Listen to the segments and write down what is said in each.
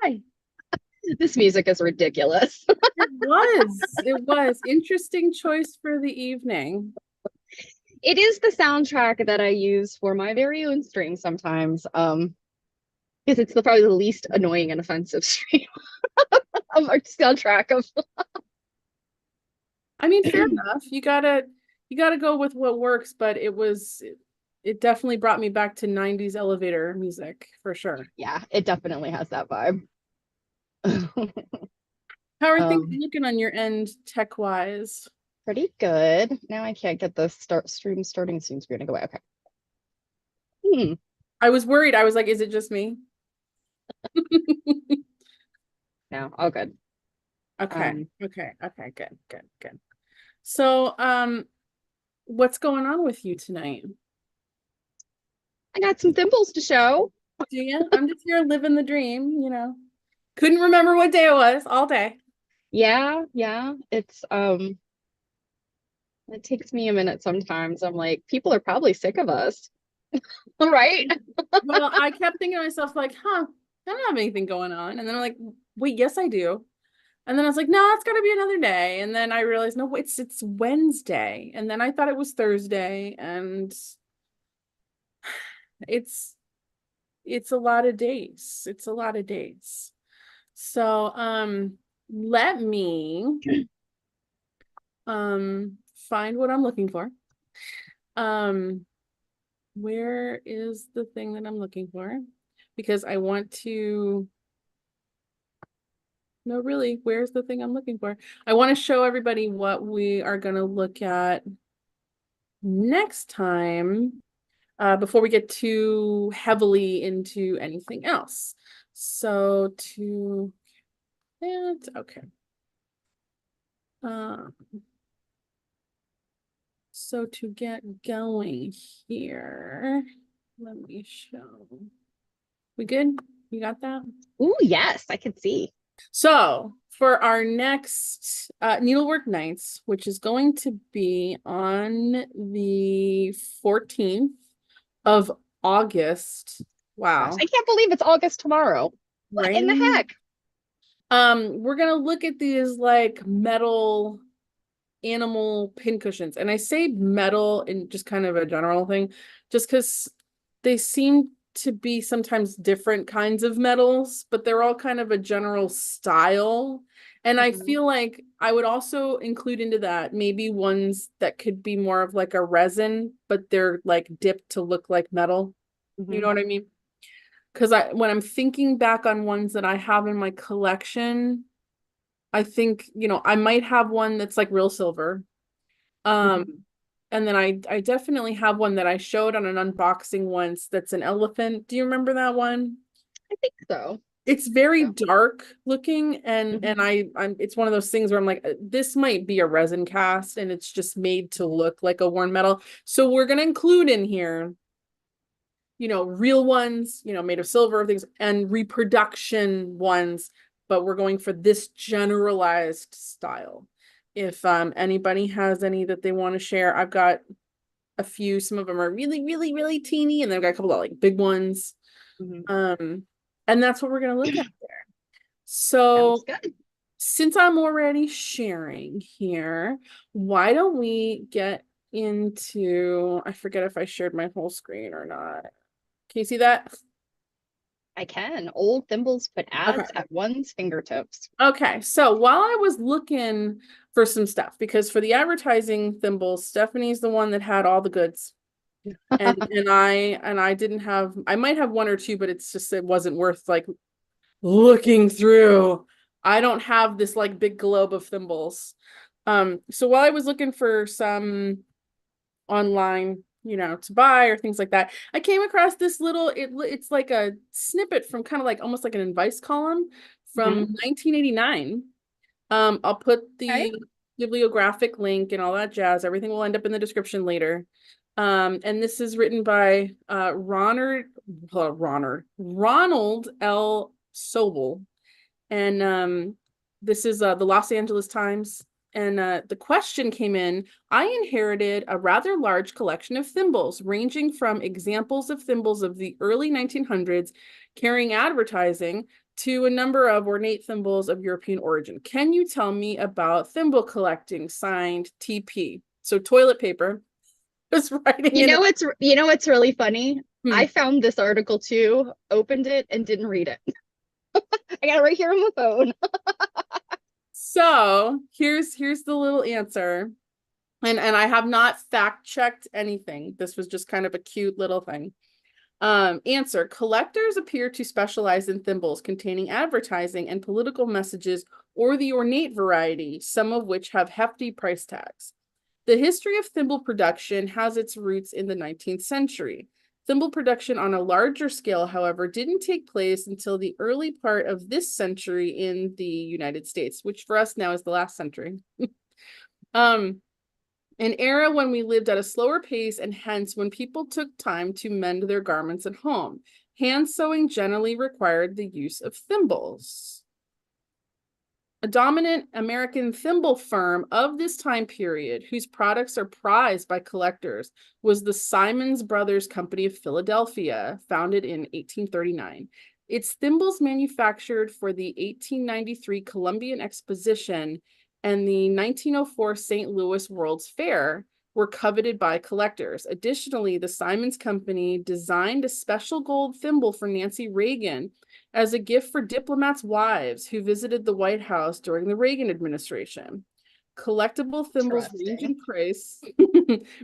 Hi. This music is ridiculous. It was interesting choice for the evening. It is the soundtrack that I use for my very own stream sometimes. Because it's probably the least annoying and offensive stream of our soundtrack of I mean, fair enough. You gotta go with what works, but it definitely brought me back to 90s elevator music for sure. yeah, it definitely has that vibe. How are things Um, looking on your end tech wise? Pretty good. Now I can't get the stream starting soon screen to go away. Okay. Hmm. I was worried. I was like, is it just me? No, all good. Okay. Um, Okay. Good. Good. Good. So, what's going on with you tonight? I got some thimbles to show. Do you? I'm just here living the dream. Couldn't remember what day it was all day. Yeah, yeah. It takes me a minute sometimes. I'm like, people are probably sick of us. Right? Well, I kept thinking to myself, like, huh, I don't have anything going on. And then I'm like, wait, yes, I do. And then I was like, no, it's gotta be another day. And then I realized, no, it's Wednesday. And then I thought it was Thursday. And it's it's a lot of days. It's a lot of days. So let me find what I'm looking for. Um, where is the thing that I'm looking for? Because I want to no, really, where's the thing I'm looking for? I want to show everybody what we are going to look at next time before we get too heavily into anything else. So to that, okay. Um, so to get going here, let me show. We good? You got that? Ooh, yes, I can see. So for our next Needlework Nights, which is going to be on the 14th of August. Gosh, Wow. I can't believe it's August tomorrow. What Right? in the heck? We're gonna look at these like metal animal pincushions. And I say metal in just kind of a general thing, just because they seem to be sometimes different kinds of metals, but they're all kind of a general style. And I Mhm, feel like I would also include into that maybe ones that could be more of like a resin, but they're like dipped to look like metal. You mhm. know what I mean? Because when I'm thinking back on ones that I have in my collection, I think, I might have one that's like real silver. Mhm. Um, and then I definitely have one that I showed on an unboxing once that's an elephant. Do you remember that one? I think so. It's very So, dark looking and mhm. I'm it's one of those things where I'm like this might be a resin cast and it's just made to look like a worn metal. So we're going to include in here, real ones, made of silver things and reproduction ones, but we're going for this generalized style. If anybody has any that they want to share, I've got a few. Some of them are really, really, really teeny, and then I've got a couple of like big ones. Mhm. Um, and that's what we're gonna look at there. Sounds So good. since I'm already sharing here, why don't we get into, I forget if I shared my whole screen or not. Can you see that? I can. Old thimbles put Okay. ads at one's fingertips. Okay. So while I was looking for some stuff, because for the advertising thimbles, Stephanie's the one that had all the goods. And I didn't have, I might have one or two, but it wasn't worth like looking through. I don't have this like big globe of thimbles. So while I was looking for some online, to buy or things like that, I came across this it's like a snippet from kind of like almost like an advice column Mhm. from 1989. I'll put Okay. the bibliographic link and all that jazz. Everything will end up in the description later. And this is written by Ronald L. Sobel. And this is the Los Angeles Times. And the question came in, I inherited a rather large collection of thimbles, ranging from examples of thimbles of the early 1900s carrying advertising to a number of ornate thimbles of European origin. Can you tell me about thimble collecting? Signed, TP. So toilet paper was writing in. You know what's really funny? Hmm. I found this article too, opened it, and didn't read it. I got it right here on my phone. So here's the little answer. And I have not fact checked anything. This was just kind of a cute little thing. Answer: collectors appear to specialize in thimbles containing advertising and political messages, or the ornate variety, some of which have hefty price tags. The history of thimble production has its roots in the 19th century. Thimble production on a larger scale, however, didn't take place until the early part of this century in the United States, which for us now is the last century. An era when we lived at a slower pace, and hence when people took time to mend their garments at home. Hand sewing generally required the use of thimbles. A dominant American thimble firm of this time period, whose products are prized by collectors, was the Simons Brothers Company of Philadelphia, founded in 1839. Its thimbles manufactured for the 1893 Columbian Exposition and the 1904 St. Louis World's Fair were coveted by collectors. Additionally, the Simons Company designed a special gold thimble for Nancy Reagan as a gift for diplomats' wives who visited the White House during the Reagan administration. Collectible thimbles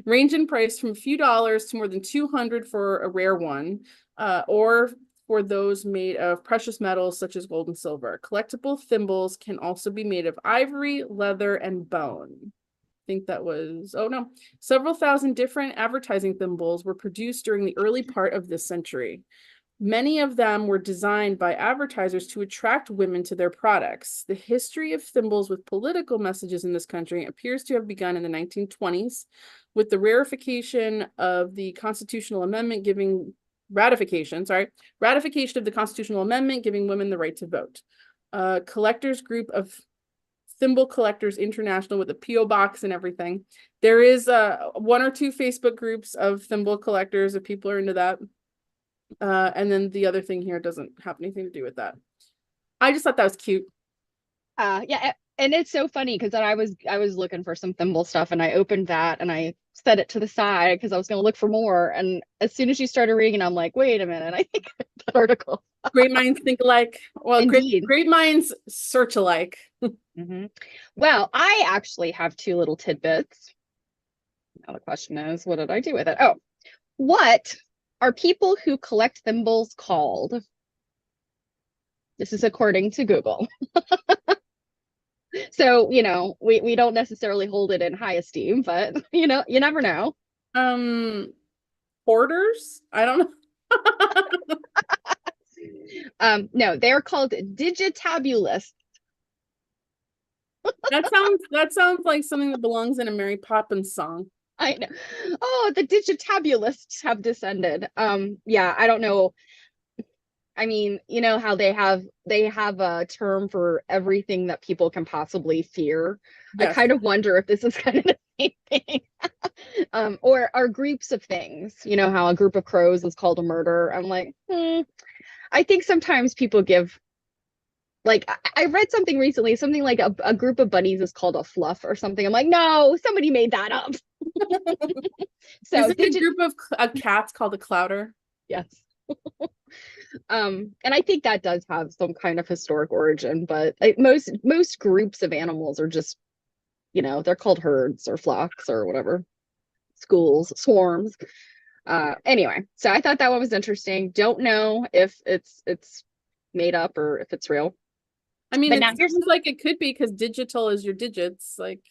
range in price from a few dollars to more than $200 for a rare one, or for those made of precious metals such as gold and silver. Collectible thimbles can also be made of ivory, leather, and bone. I think that was, oh no, several thousand different advertising thimbles were produced during the early part of this century. Many of them were designed by advertisers to attract women to their products. The history of thimbles with political messages in this country appears to have begun in the 1920s with the ratification of the Constitutional Amendment ratification of the Constitutional Amendment giving women the right to vote. A collectors group of Thimble Collectors International with a PO box and everything. There is one or two Facebook groups of thimble collectors if people are into that. And then the other thing here doesn't have anything to do with that. I just thought that was cute. Yeah, and it's so funny because then I was looking for some thimble stuff, and I opened that and I set it to the side because I was going to look for more. And as soon as you started reading, I'm like, wait a minute, I think that article. Great minds think alike. Well, Indeed. great minds search alike. Mm-hmm. Well, I actually have two little tidbits. Now the question is, what did I do with it? Oh, what are people who collect thimbles called? This is according to Google. So, we don't necessarily hold it in high esteem, but you never know. Hoarders? I don't know. No, they're called digitabulists. That sounds like something that belongs in a Mary Poppins song. I know. Oh, the digitabulists have descended. Yeah, I don't know. I mean, you know how they have a term for everything that people can possibly fear. Yes. I kind of wonder if this is kind of the same thing. Or are groups of things. You know how a group of crows is called a murder. I'm like, I think sometimes people give, like, I read something recently, something like a group of bunnies is called a fluff or something. I'm like, no, somebody made that up. So is it a group of cats called a clouder? Yes. And I think that does have some kind of historic origin, but most groups of animals are just, they're called herds or flocks or whatever, schools, swarms. Anyway, so I thought that one was interesting. Don't know if it's made up or if it's real. I mean, But it now here's seems like it could be because digital is your digits. Like,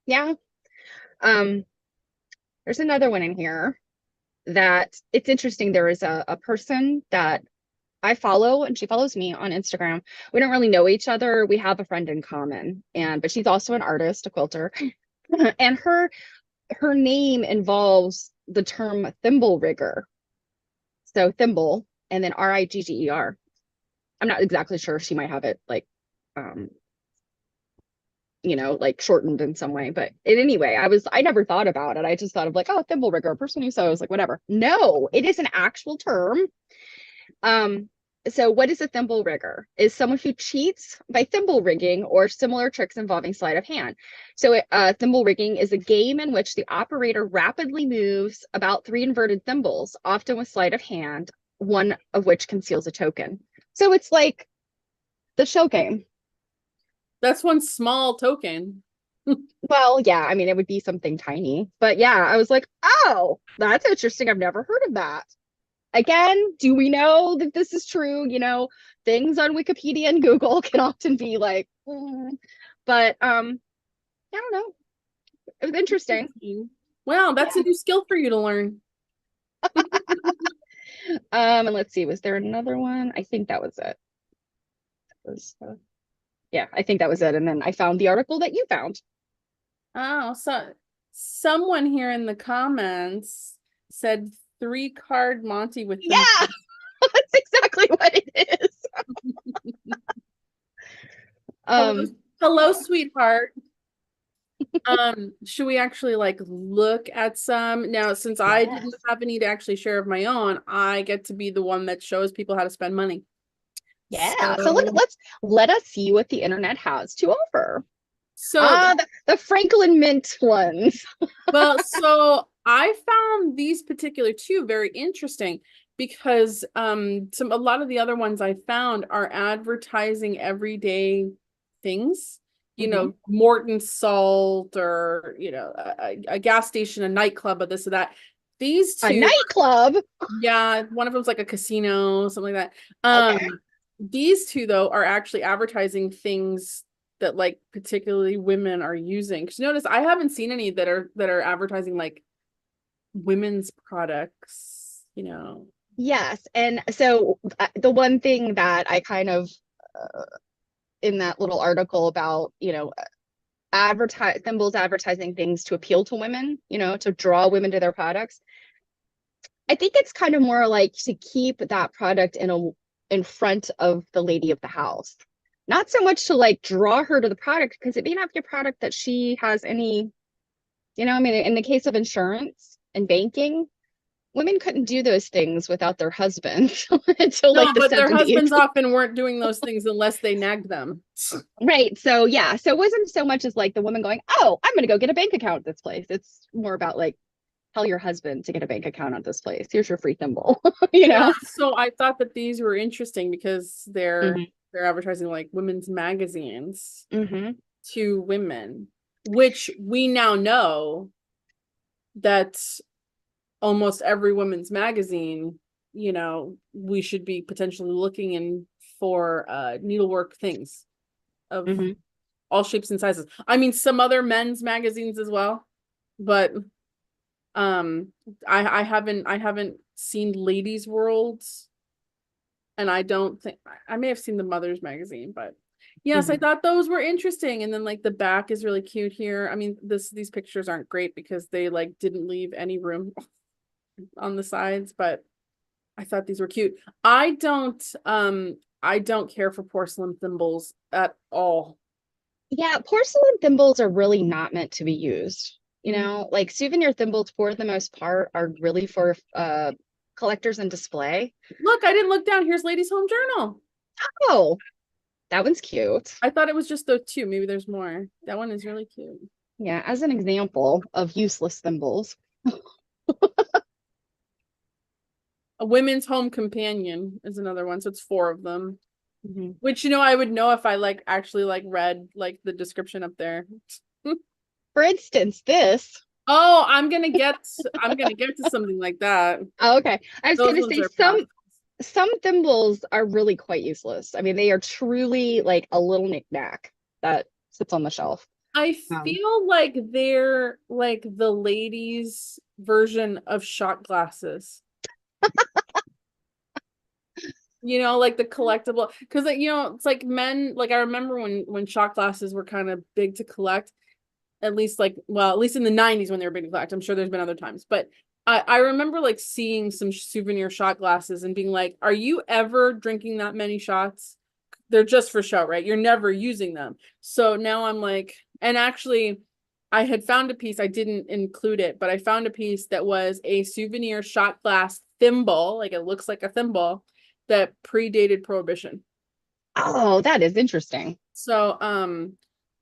yeah. There's another one in here that it's interesting. There is a person that I follow and she follows me on Instagram. We don't really know each other. We have a friend in common, but she's also an artist, a quilter. And her name involves the term thimble rigger. So thimble and then Rigger. I'm not exactly sure. She might have it like like shortened in some way. But in any way, I never thought about it. I just thought of like, oh, thimble rigger, a person who sews, like whatever. No, it is an actual term. Um, so what is a thimble rigger? Is someone who cheats by thimble rigging or similar tricks involving sleight of hand. So thimble rigging is a game in which the operator rapidly moves about three inverted thimbles, often with sleight of hand, one of which conceals a token. So it's like the show game. That's one small token. Well, yeah, I mean, it would be something tiny, but yeah, I was like, oh, that's interesting. I've never heard of that. Again, do we know that this is true? Things on Wikipedia and Google can often be like, but I don't know. It was interesting. Wow, that's a new skill for you to learn. And let's see, was there another one? I think that was it. Yeah, I think that was it. And then I found the article that you found. Oh, so someone here in the comments said 3-card Monty with Yeah, that's exactly what it is. Hello, sweetheart. Should we actually like look at some now? Since I didn't have any to actually share of my own, I get to be the one that shows people how to spend money. Yeah, so let us see what the internet has to offer. So the Franklin Mint ones. well, so I found these particular two very interesting because a lot of the other ones I found are advertising everyday things, Morton salt or a gas station, a nightclub, or this or that. These two, a nightclub. Yeah, one of them's like a casino, something like that. Okay. These two though are actually advertising things that like particularly women are using. Because notice I haven't seen any that are advertising like women's products, Yes, and so the one thing that I kind of in that little article about Thimbles advertising things to appeal to women, to draw women to their products. I think it's kind of more like to keep that product in front of the lady of the house. Not so much to like draw her to the product, because it may not be a product that she has any, I mean, in the case of insurance and banking, women couldn't do those things without their husbands until like the but 70s. Their husbands often weren't doing those things unless they nagged them. Right. So yeah. So it wasn't so much as like the woman going, oh, I'm going to go get a bank account at this place. It's more about like, tell your husband to get a bank account at this place. Here's your free thimble, Yeah, so I thought that these were interesting because they're Mm-hmm. they're advertising like women's magazines Mm-hmm. to women, which we now know that almost every women's magazine, we should be potentially looking in for needlework things of Mm-hmm. all shapes and sizes. I mean, some other men's magazines as well, but I haven't seen Ladies World, and I don't think I may have seen the Mother's magazine, but yes, I thought those were interesting. And then like the back is really cute here. I mean, these pictures aren't great because they like didn't leave any room on the sides, but I thought these were cute. I don't care for porcelain thimbles at all. Yeah, porcelain thimbles are really not meant to be used. Like souvenir thimbles for the most part are really for collectors and display. Look, I didn't look down. Here's Ladies Home Journal. Oh, that one's cute. I thought it was just those two. Maybe there's more. That one is really cute. Yeah, as an example of useless thimbles. A Women's Home Companion is another one. So it's 4 of them. Which I would know if I like actually like read like the description up there. For instance, this. Oh, I'm gonna get to something like that. Oh, okay. I was Those going to ones say are some thimbles are really quite useless. I mean, they are truly like a little knickknack that sits on the shelf. I feel like they're like the ladies' version of shot glasses. Like the collectible, because it's like men, like I remember when shot glasses were kind of big to collect, at least in the 90s when they were big to collect. I'm sure there's been other times, but I remember like seeing some souvenir shot glasses and being like, are you ever drinking that many shots? They're just for show, right? You're never using them. So now I'm like, And actually, I had found a piece, I didn't include it, but I found a piece that was a souvenir shot glass thimble, like it looks like a thimble that predated Prohibition. Oh, that is interesting. So,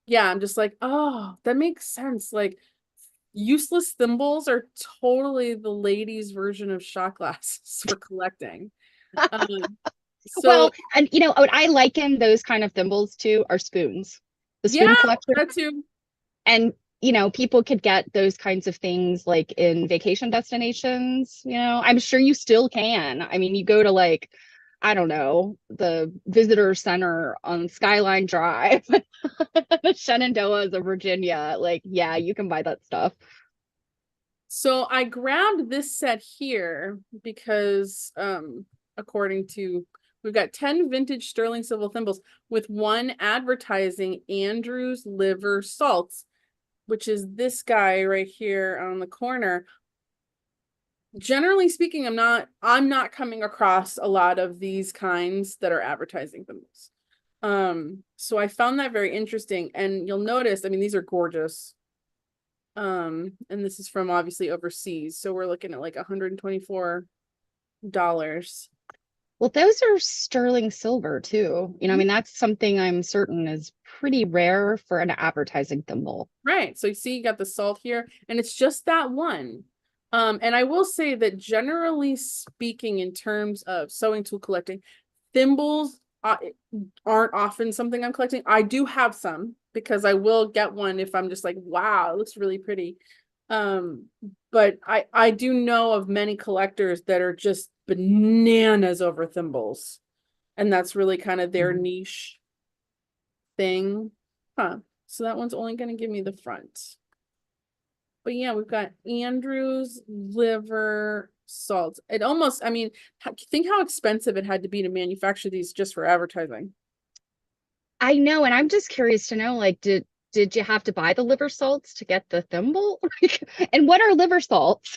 yeah, I'm just like, oh, that makes sense. Like, useless thimbles are totally the ladies' version of shot glasses for collecting. Um, Well, so and what I liken those kind of thimbles to are spoons, the yeah, spoon collection. that too. And people could get those kinds of things like in vacation destinations. I'm sure you still can. I mean, you go to like, I don't know, the visitor center on Skyline Drive, the Shenandoahs of Virginia. Like, yeah, you can buy that stuff. So I grabbed this set here because according to we've got 10 vintage sterling silver thimbles with one advertising Andrew's liver salts, which is this guy right here on the corner. Generally speaking, I'm not coming across a lot of these kinds that are advertising thimbles. So I found that very interesting, and you'll notice, I mean, these are gorgeous. And this is from obviously overseas. So we're looking at like $124. Well, those are sterling silver too. I mean, that's something I'm certain is pretty rare for an advertising thimble. Right. So you see, you got the salt here, and it's just that one. And I will say that generally speaking, in terms of sewing tool collecting, thimbles aren't often something I'm collecting. I do have some because I will get one if I'm just like, wow, it looks really pretty. Um, but I do know of many collectors that are just bananas over thimbles, and that's really kind of their niche thing. Huh. So that one's only going to give me the front. But yeah, we've got Andrew's liver salt. It almost, I mean, think how expensive it had to be to manufacture these just for advertising. I know, and I'm just curious to know, like, did you have to buy the liver salts to get the thimble? And what are liver salts?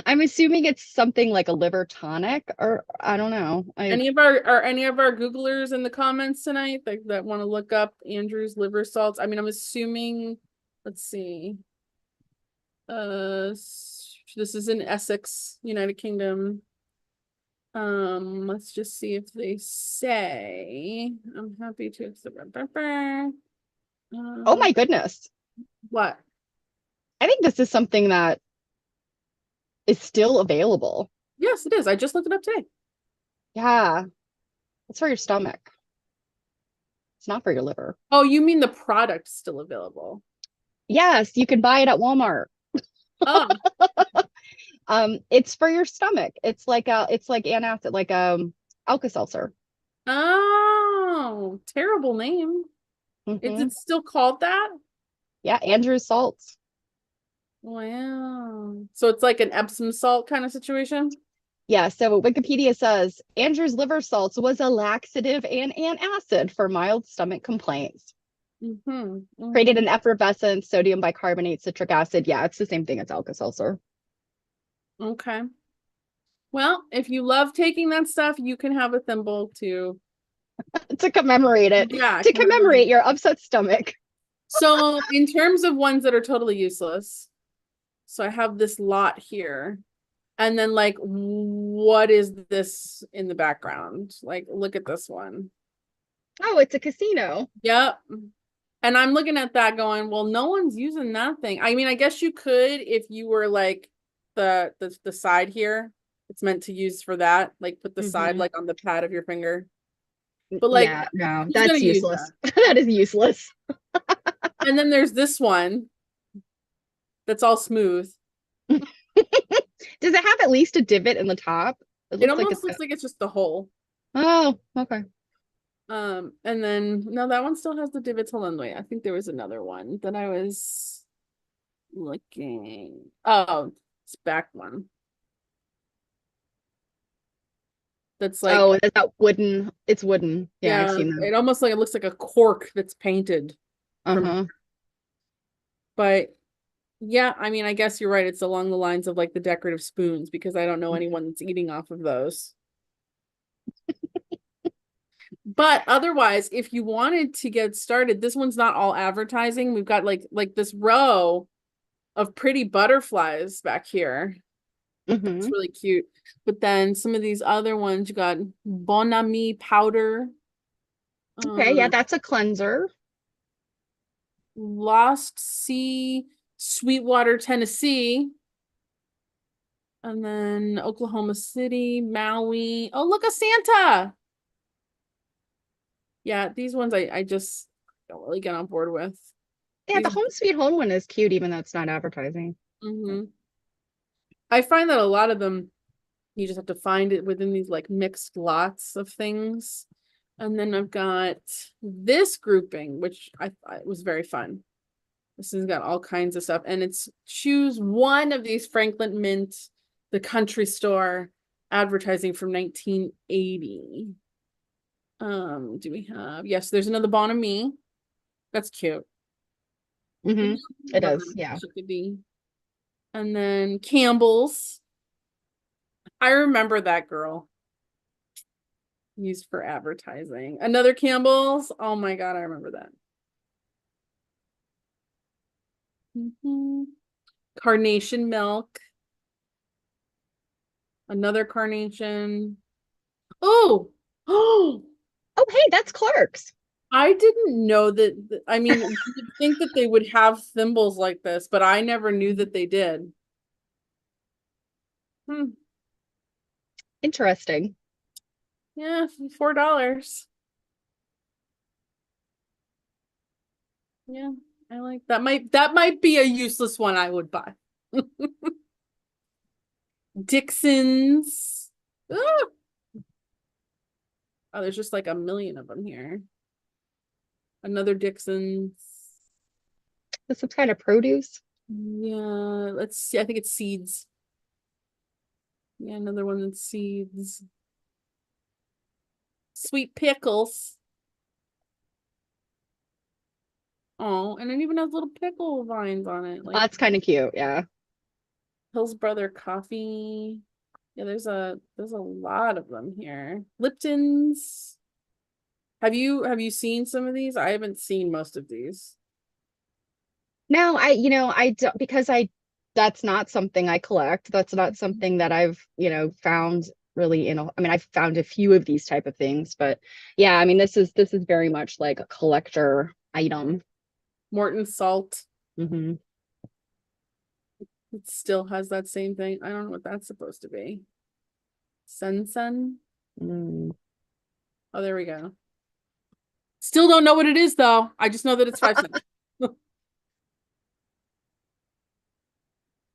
I'm assuming it's something like a liver tonic, or I don't know. Any of our Googlers in the comments tonight that want to look up Andrew's liver salts? I mean, I'm assuming, let's see. This is in Essex, United Kingdom. Let's just see if they say. I'm happy to accept. Oh my goodness. What? I think this is something that is still available. Yes, it is. I just looked it up today. Yeah, it's for your stomach. It's not for your liver. Oh, you mean the product's still available? Yes, you can buy it at Walmart. Oh, It's for your stomach. It's like antacid, like Alka-Seltzer. oh, terrible name. Is Hmm. it still called that? Yeah, Andrew's salts. Wow. So it's like an Epsom salt kind of situation? Yeah, so Wikipedia says Andrew's liver salts was a laxative and antacid for mild stomach complaints. Mm-hmm. Created Mm-hmm. an effervescent sodium bicarbonate, citric acid. Yeah, it's the same thing as Alka-Seltzer. Okay. Well, if you love taking that stuff, you can have a thimble too. To commemorate it, Yeah, to commemorate. commemorate your upset stomach. So in terms of ones that are totally useless, so I have this lot here. And then like, what is this in the background? Like, look at this one. Oh, it's a casino. Yep. And I'm looking at that going, well, no one's using that thing. I mean, I guess you could if you were like the side here. It's meant to use for that. Like put the side Hmm. like on the pad of your finger. But like, Yeah, no, who's gonna that's use that? useless. That is useless. And then there's this one that's all smooth. Does it have at least a divot in the top? It It looks like almost it's looks like it's just the hole. oh, okay. And then no, that one still has the divots. Hold on, wait. I think there was another one that I was looking. Oh, it's back one. That's like, Oh, is that wooden? It's wooden. Yeah, I've yeah, seen them. it almost like it looks like a cork that's painted from, Uh-huh. but yeah, I mean, I guess you're right. It's along the lines of like the decorative spoons because I don't know anyone that's eating off of those. But otherwise, if you wanted to get started, this one's not all advertising. We've got like this row of pretty butterflies back here. It's Hmm. really cute. But then some of these other ones, you got Bon Ami powder, Okay, yeah, um, that's a cleanser. Lost Sea, Sweetwater, Tennessee, and then Oklahoma City, Maui. Oh, look, a Santa. Yeah, these ones I just don't really get on board with. Yeah, These the Home Sweet Home one is cute, even though it's not advertising. mhm. I find that a lot of them you just have to find it within these like mixed lots of things. And then I've got this grouping, which I thought was very fun. This has got all kinds of stuff, and it's choose one of these Franklin Mint, the country store advertising from 1980. Do we have? Yes, there's another Bon Ami. That's cute. Hmm. It Another is, yeah. chickadee. And then Campbell's. I remember that girl used for advertising. Another Campbell's. Oh my God, I remember that. Carnation milk. Another carnation. Oh, oh, Oh, hey, that's Clark's. I didn't know that. I mean, you would think that they would have thimbles like this, but I never knew that they did. Hmm. Interesting. Yeah, $4. Yeah, I like that. Might be a useless one I would buy. Dixon's. Ah! Oh, there's just like a million of them here. Another Dixon's. This some kind of produce. Yeah, let's see. I think it's seeds. Yeah, another one that's seeds. Sweet pickles. Oh, and it even has little pickle vines on it, Oh, like that's kind of cute, yeah. Hill's Brother coffee. Yeah, there's a lot of them here. Lipton's. Have you seen some of these? I haven't seen most of these. No, I don't because that's not something I collect. That's not something that I've, found really I mean, I've found a few of these type of things, but yeah, I mean, this is very much like a collector item. Morton salt. Hmm. It still has that same thing. I don't know what that's supposed to be. Sen. Mm. Oh, there we go. Still don't know what it is though. I just know that it's 5 cents. Oh,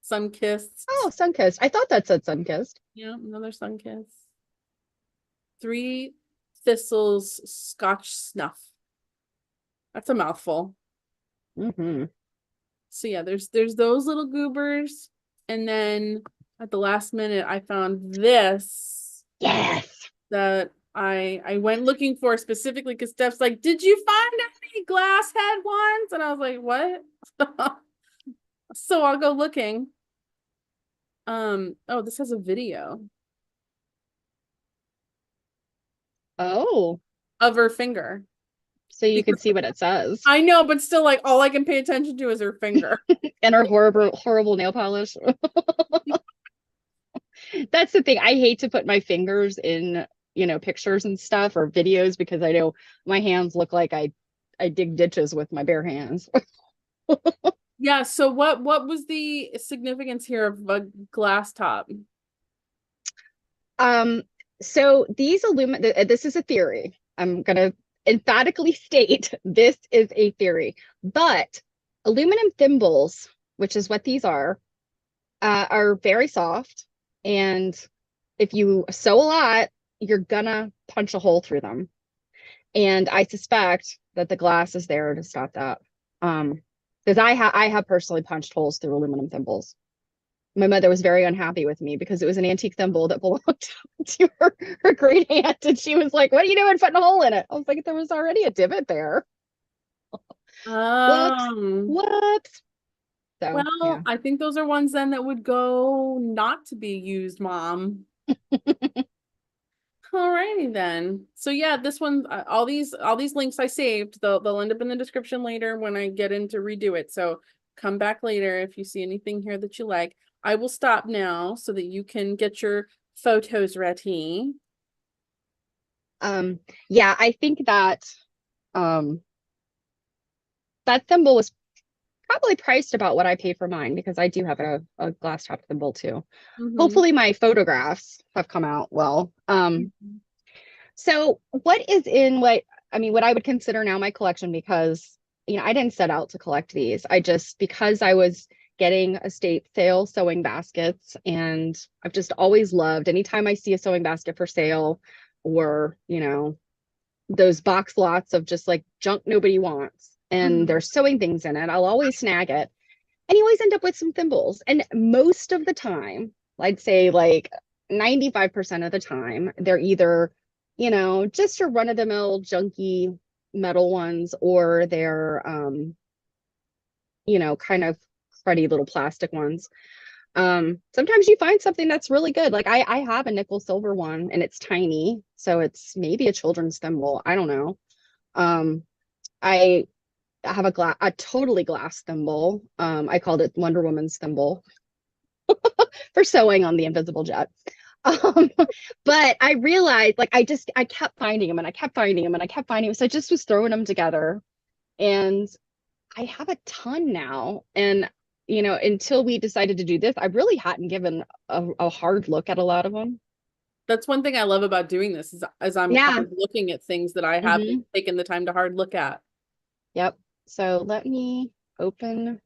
Sunkissed. Sunkissed. I thought that said Sunkissed. Yeah, another Sunkiss. Three Thistles Scotch Snuff. That's a mouthful. Hmm. So yeah, there's those little goobers. And then at the last minute I found this Yes. that I went looking for specifically because Steph's like, did you find any glass head ones? And I was like, what? So I'll go looking. Oh, this has a video Oh, of her finger. so you can Because see what it says. I know, but still like all I can pay attention to is her finger. And our horrible nail polish. That's the thing. I hate to put my fingers in, pictures and stuff or videos because I know my hands look like I dig ditches with my bare hands. Yeah, so what was the significance here of a glass top? Um, so these this is a theory. I'm gonna emphatically state this is a theory, but aluminum thimbles, which is what these are very soft, and if you sew a lot, you're gonna punch a hole through them. And I suspect that the glass is there to stop that. Because I have personally punched holes through aluminum thimbles. My mother was very unhappy with me because it was an antique thimble that belonged to her great aunt, and she was like, "What are you doing putting a hole in it?" I was like, "There was already a divot there." Whoops, Um, whoops. So well, yeah. I think those are ones then that would go not to be used, Mom. Alrighty then. So yeah, this one, all these links I saved, they'll end up in the description later when I get in to redo it. So come back later if you see anything here that you like. I will stop now so that you can get your photos ready. Yeah, I think that that thimble was probably priced about what I paid for mine because I do have a glass top thimble too. Mm-hmm. Hopefully my photographs have come out well. So what is in what I would consider now my collection, because I didn't set out to collect these. I just, because I was getting estate sale sewing baskets, and I've just always loved anytime I see a sewing basket for sale, or those box lots of just like junk nobody wants, and Mm-hmm. there's sewing things in it, I'll always snag it. And you always end up with some thimbles. And most of the time, I'd say like 95% of the time, they're either, just your run-of-the-mill junky metal ones, or they're kind of cruddy little plastic ones. Sometimes you find something that's really good. Like I have a nickel silver one, and it's tiny, so it's maybe a children's thimble. I don't know. I have a totally glass thimble. I called it Wonder Woman's thimble for sewing on the invisible jet. Um, but I realized, like, I kept finding them, and I kept finding them, and I kept finding them. So I just was throwing them together, and I have a ton now. And until we decided to do this, I really hadn't given a hard look at a lot of them. That's one thing I love about doing this is as I'm Yeah. hard looking at things that I haven't taken the time to hard look at. Yep. So let me open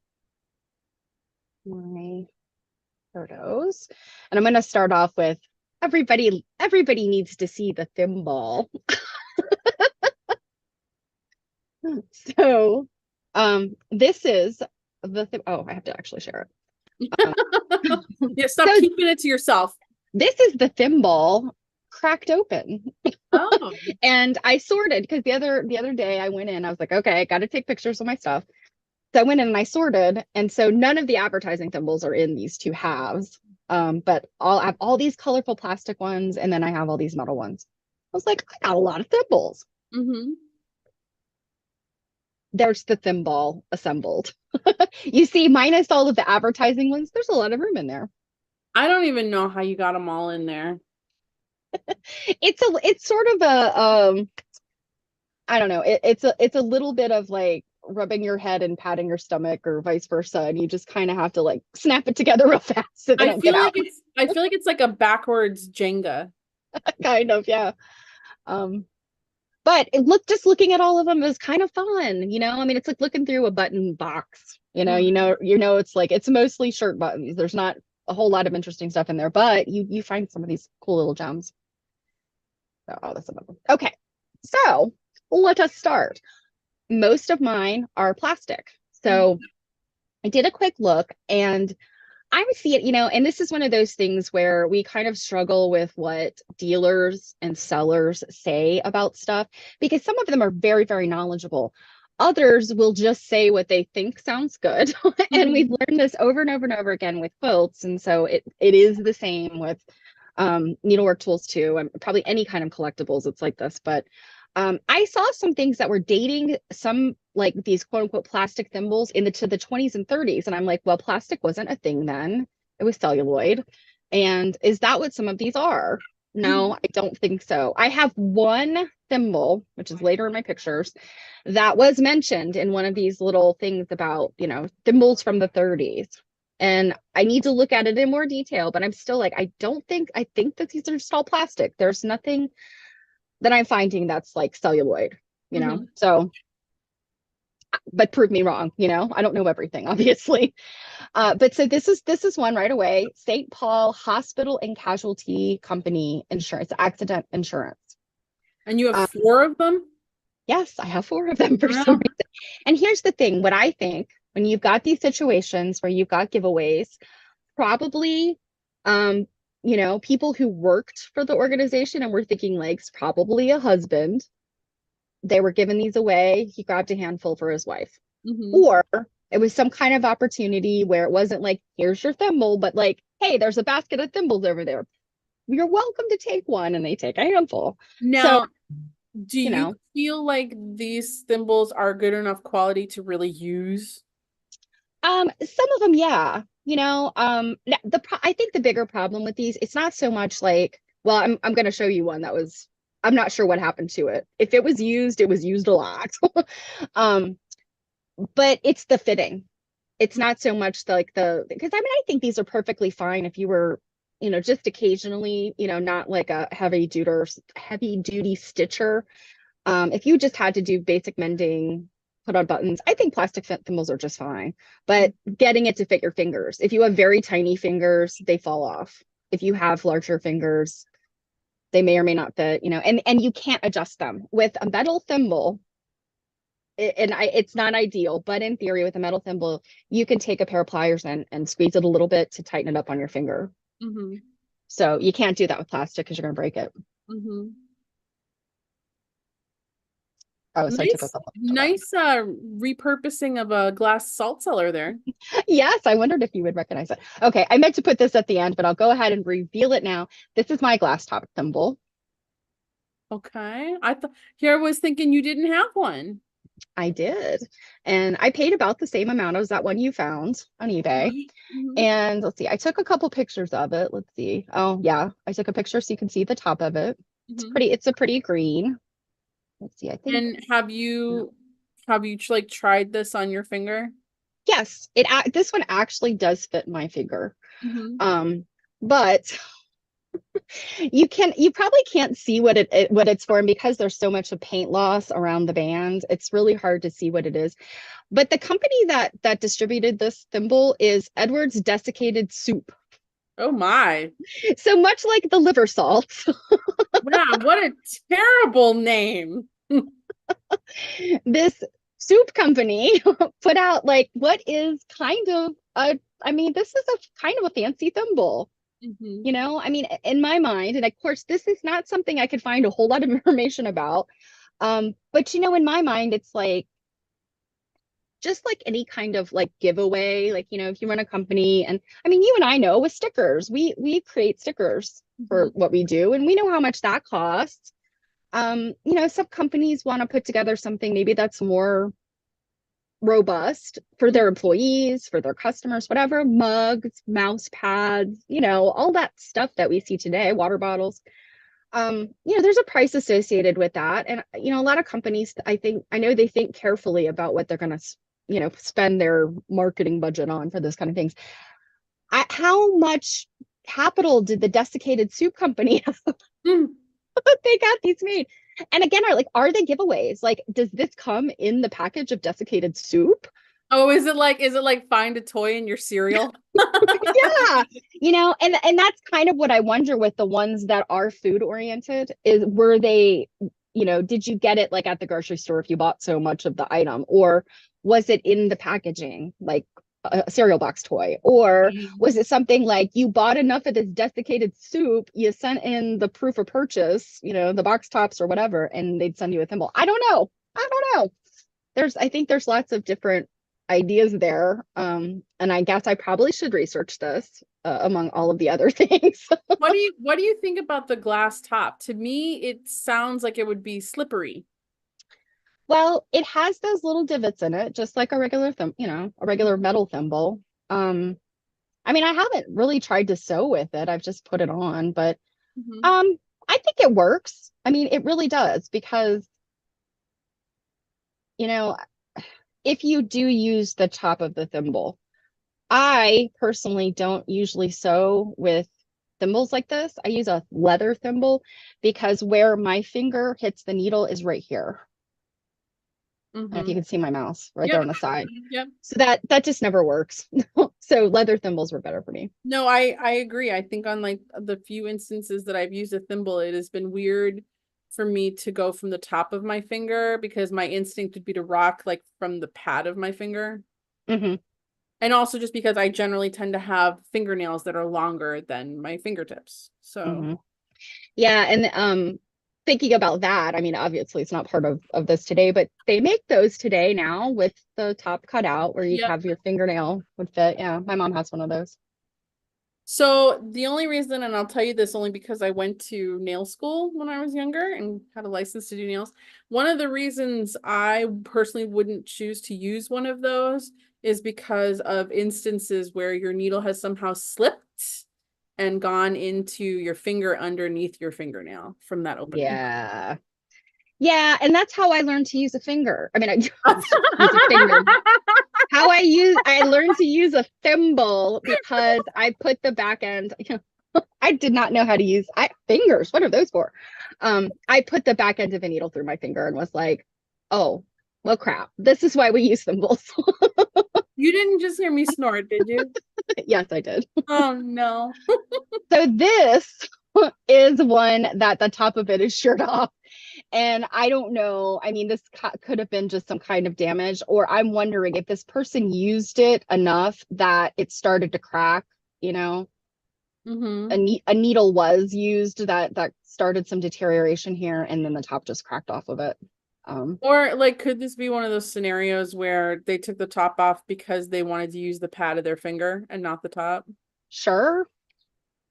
my photos, and I'm going to start off with everybody needs to see the thimble. So this is I have to actually share it. Yeah, stop So keeping it to yourself. this is the thimble cracked open. Oh. And I sorted, because the other day I went in, I was like, okay, I got to take pictures of my stuff. So I went in and I sorted, and so none of the advertising thimbles are in these two halves. But I have all these colorful plastic ones, and then I have all these metal ones. I was like, I got a lot of thimbles. Mm-hmm. There's the thimble assembled. You see, minus all of the advertising ones, there's a lot of room in there. I don't even know how you got them all in there. It's sort of a I don't know. It's a little bit of like rubbing your head and patting your stomach, or vice versa, and you just kind of have to like snap it together real fast so they don't get out. I feel like it's like a backwards Jenga. Kind of, yeah. Um, but just looking at all of them is kind of fun. I mean, it's like looking through a button box. It's mostly shirt buttons. There's not a whole lot of interesting stuff in there, but you find some of these cool little gems. Oh, that's another one. Okay, so let us start. Most of mine are plastic. So I did a quick look, and I would see it, and this is one of those things where we kind of struggle with what dealers and sellers say about stuff, because some of them are very, very knowledgeable. Others will just say what they think sounds good. And we've learned this over and over and over again with quilts. And so it is the same with needlework tools too, and probably any kind of collectibles. It's like this, but I saw some things that were dating some, like these quote unquote plastic thimbles to the 20s and 30s. And I'm like, well, plastic wasn't a thing then. It was celluloid. And is that what some of these are? No, I don't think so. I have one thimble, which is later in my pictures, that was mentioned in one of these little things about, thimbles from the 30s. And I need to look at it in more detail, but I'm still like, I think that these are just all plastic. There's nothing that I'm finding that's like celluloid, So, but prove me wrong, I don't know everything, obviously. But so this is one right away. St. Paul Hospital and Casualty Company Insurance, accident insurance. And you have 4 of them? Yes, I have 4 of them for some reason. And here's the thing, what I think, when you've got these situations where you've got giveaways, probably people who worked for the organization and were thinking legs, probably a husband. They were giving these away. He grabbed a handful for his wife. Or it was some kind of opportunity where it wasn't like, here's your thimble, but like, hey, there's a basket of thimbles over there. you're welcome to take one, and they take a handful. So, Now, do you you know, feel like these thimbles are good enough quality to really use? some of them, yeah. I think the bigger problem with these, it's not so much like, well, I'm going to show you one that was, I'm not sure what happened to it. If it was used a lot. Um, but it's the fitting. It's not so much because I mean, I think these are perfectly fine if you were, just occasionally, not like a heavy duty stitcher. If you just had to do basic mending, put on buttons, I think plastic thimbles are just fine. But getting it to fit your fingers, if you have very tiny fingers, they fall off. If you have larger fingers, they may or may not fit, and you can't adjust them. With a metal thimble, it's not ideal, but in theory, with a metal thimble, you can take a pair of pliers and squeeze it a little bit to tighten it up on your finger. Mm-hmm. So you can't do that with plastic because you're going to break it. Mm-hmm. Oh, so I took a Nice, couple. nice repurposing of a glass salt cellar there. Yes, I wondered if you would recognize it. Okay, I meant to put this at the end, but I'll go ahead and reveal it now. This is my glass top thimble. Okay. I thought here I was thinking you didn't have one. I did. And I paid about the same amount as that one you found on eBay. Mm-hmm. And let's see, I took a couple pictures of it. Let's see. Oh, yeah, I took a picture so you can see the top of it. Mm-hmm. It's a pretty green. Let's see, I think. And have you like tried this on your finger? Yes, this one actually does fit my finger. Mm-hmm. But you probably can't see what it's for, and because there's so much of paint loss around the band, it's really hard to see what it is. But the company that distributed this thimble is Edwards Desiccated Soup. Oh my. So much like the liver salt, Wow, what a terrible name. this soup company put out like what is kind of a I mean, this is a kind of a fancy thimble. Mm-hmm. I mean, in my mind, and of course, this is not something I could find a whole lot of information about. But in my mind, it's like just like any kind of like giveaway, like if you run a company, and I mean, you and I know with stickers, we create stickers Mm-hmm. for what we do, and we know how much that costs. Some companies want to put together something maybe that's more robust for their employees, for their customers, whatever, mugs, mouse pads, all that stuff that we see today, water bottles. There's a price associated with that. And, a lot of companies, I know they think carefully about what they're going to, spend their marketing budget on for those kind of things. How much capital did the desiccated soup company have? Mm. They got these made. And again, are they giveaways? Like, does this come in the package of desiccated soup? Oh, is it like find a toy in your cereal? Yeah. And that's kind of what I wonder with the ones that are food oriented is were they, did you get it like at the grocery store if you bought so much of the item, or was it in the packaging, like a cereal box toy, or was it something like you bought enough of this desiccated soup, you sent in the proof of purchase, the box tops or whatever, and they'd send you a thimble. I don't know. I think there's lots of different ideas there. And I guess I probably should research this among all of the other things. What do you think about the glass top? To me, it sounds like it would be slippery. Well, it has those little divots in it, just like a regular a regular metal thimble. Um, I mean, I haven't really tried to sew with it. I've just put it on, but Mm-hmm. um, I think it works. I mean, it really does because, you know, if you do use the top of the thimble, I personally don't usually sew with thimbles like this. I use a leather thimble because where my finger hits the needle is right here. And if Mm-hmm. you can see my mouse right there Yep. on the side. Yep. So that just never works. So leather thimbles were better for me. No, I agree. I think on like the few instances that I've used a thimble, it has been weird for me to go from the top of my finger because my instinct would be to rock like from the pad of my finger. Hmm. And also just because I generally tend to have fingernails that are longer than my fingertips. So, Hmm. Yeah, and thinking about that, I mean, obviously it's not part of this today, but they make those today now with the top cut out where you yep. have your fingernail would fit. Yeah, my mom has one of those. So the only reason, and I'll tell you this only because I went to nail school when I was younger and had a license to do nails. One of the reasons I personally wouldn't choose to use one of those is because of instances where your needle has somehow slipped and gone into your finger underneath your fingernail from that opening. Yeah. Yeah, and that's how I learned to use a finger. I mean, I use a finger. I learned to use a thimble because I put the back end, I did not know how to use fingers. What are those for? I put the back end of a needle through my finger and was like, oh, well, crap. This is why we use thimbles. You didn't just hear me snort, did you? Yes, I did. Oh no. So this is one that the top of it is sheared off. And I don't know. I mean, this could have been just some kind of damage, or I'm wondering if this person used it enough that it started to crack, you know, a needle was used that started some deterioration here, and then the top just cracked off of it. Or like, could this be one of those scenarios where they took the top off because they wanted to use the pad of their finger and not the top? Sure.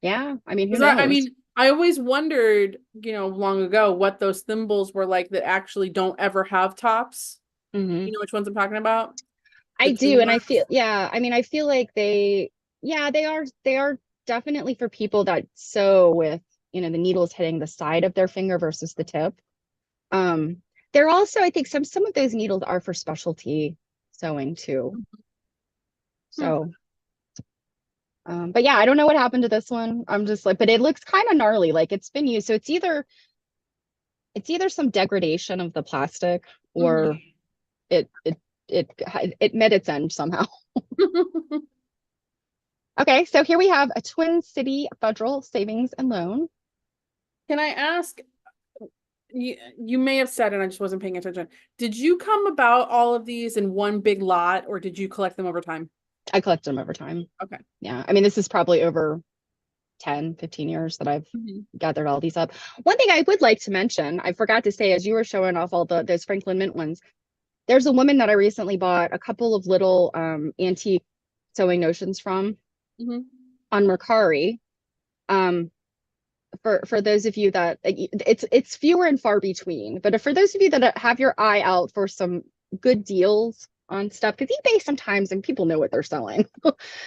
Yeah. I mean, who Because I knows? mean, I always wondered, long ago what those thimbles were like that actually don't ever have tops. Hmm. You know which ones I'm talking about? The I do, twin and I feel, ones. yeah. I mean, I feel like yeah, they are definitely for people that sew with, the needles hitting the side of their finger versus the tip. Um, they're also, I think some of those needles are for specialty sewing too. Hmm. So, but yeah, I don't know what happened to this one. I'm just like, but it looks kind of gnarly, like it's been used. So it's either some degradation of the plastic or Mhm. it it it it met its end somehow. Okay, so here we have a Twin City Federal Savings and Loan. Can I ask, you may have said, and I just wasn't paying attention. Did you come about all of these in one big lot, or did you collect them over time? I collected them over time. Okay. Yeah, I mean, this is probably over 10, 15 years that I've Mhm. gathered all these up. One thing I would like to mention, I forgot to say as you were showing off all those Franklin Mint ones, there's a woman that I recently bought a couple of little antique sewing notions from Mhm. on Mercari. Um, for those of you that it's fewer and far between, but for those of you that have your eye out for some good deals on stuff, because eBay sometimes, and people know what they're selling.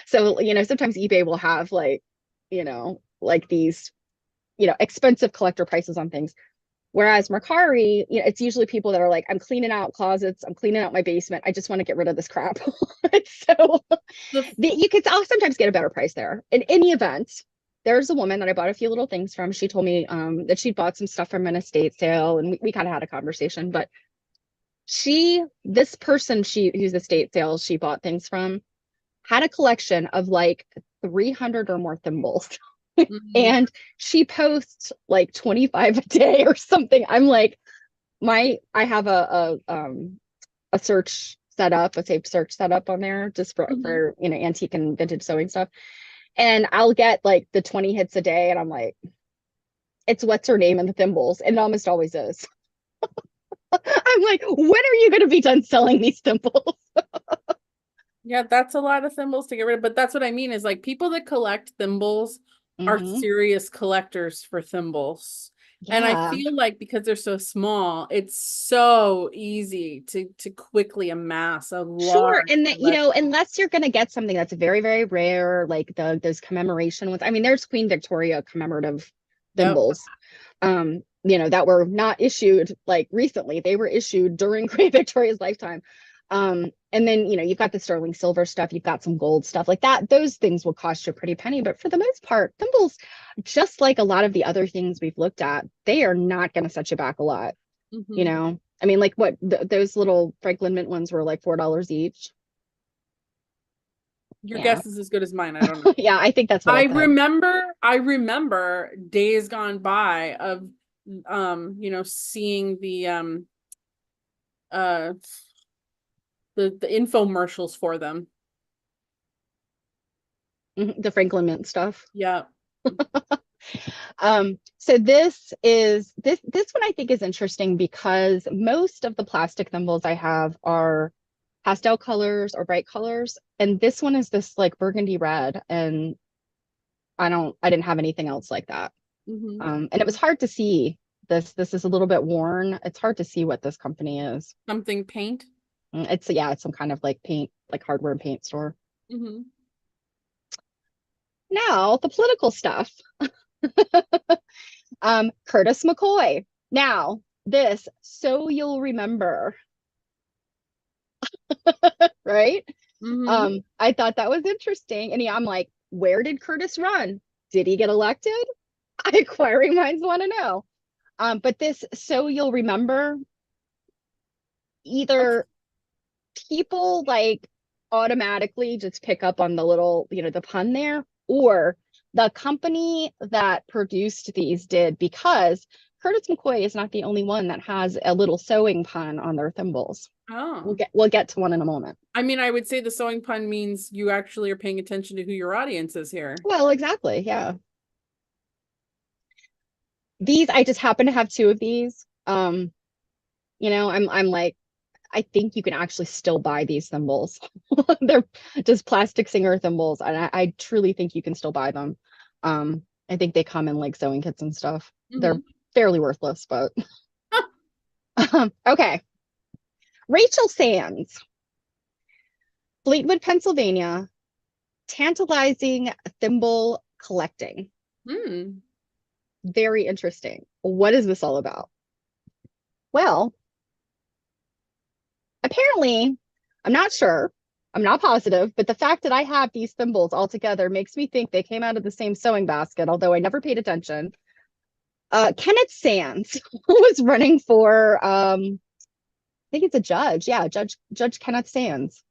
So, sometimes eBay will have like these, expensive collector prices on things. Whereas Mercari, it's usually people that are like, I'm cleaning out closets, I'm cleaning out my basement, I just want to get rid of this crap. So The you could sometimes get a better price there. In any event, there's a woman that I bought a few little things from. She told me that she'd bought some stuff from an estate sale, and we kind of had a conversation. But this person whose estate sales she bought things from had a collection of like 300 or more thimbles. Mhm. And she posts like 25 a day or something. I'm like, I have a search set up, a saved search set up on there just Mhm. for antique and vintage sewing stuff. And I'll get like the 20 hits a day, and I'm like, it's what's her name in the thimbles, and it almost always is. I'm like, when are you going to be done selling these thimbles? Yeah, that's a lot of thimbles to get rid of. But that's what I mean is like people that collect thimbles are Hmm. serious collectors for thimbles. And I Yeah, feel like because they're so small, it's so easy to quickly amass a sure. large And that, collection. unless you're going to get something that's very, very rare, like those commemoration ones. I mean, there's Queen Victoria commemorative Yep. thimbles, that were not issued like recently. They were issued during Queen Victoria's lifetime. And then, you've got the sterling silver stuff, you've got some gold stuff like that. Those things will cost you a pretty penny, but for the most part, thimbles, just like a lot of the other things we've looked at, they are not going to set you back a lot. Hmm. I mean, like what those little Franklin Mint ones were like $4 each. Your Yeah. guess is as good as mine. I don't know. Yeah, I think that's what I I said. remember, I remember days gone by of seeing uh the infomercials for them. Mhm, the Franklin Mint stuff. Yeah. So this one I think is interesting because most of the plastic thimbles I have are pastel colors or bright colors, and this one is this like burgundy red, and I didn't have anything else like that. Hmm. And it was hard to see this. This is a little bit worn. It's hard to see what this company is. Something paint. It's yeah, it's some kind of like paint, like hardware and paint store. Hmm. Now the political stuff. Curtis McCoy. Now this, so you'll remember, right? Hmm. I thought that was interesting. And yeah, I'm like, where did Curtis run? Did he get elected? Inquiring minds want to know. But this, so you'll remember, Okay. either people like automatically just pick up on the little, the pun there, or the company that produced these did, because Curtis McCoy is not the only one that has a little sewing pun on their thimbles. Oh. We'll get to one in a moment. I mean, I would say the sewing pun means you actually are paying attention to who your audience is here. Well, exactly. Yeah. These, I just happen to have two of these. I'm like, I think you can actually still buy these thimbles. They're just plastic singer thimbles, and I truly think you can still buy them. I think they come in like sewing kits and stuff. They're Hmm. fairly worthless, but okay. Rachel Sands, Fleetwood, Pennsylvania, tantalizing thimble collecting. Hmm. Very interesting. What is this all about? Well, apparently, I'm not sure. I'm not positive, but the fact that I have these thimbles all together makes me think they came out of the same sewing basket, although I never paid attention. Kenneth Sands was running for, I think it's a judge. Yeah, Judge Kenneth Sands.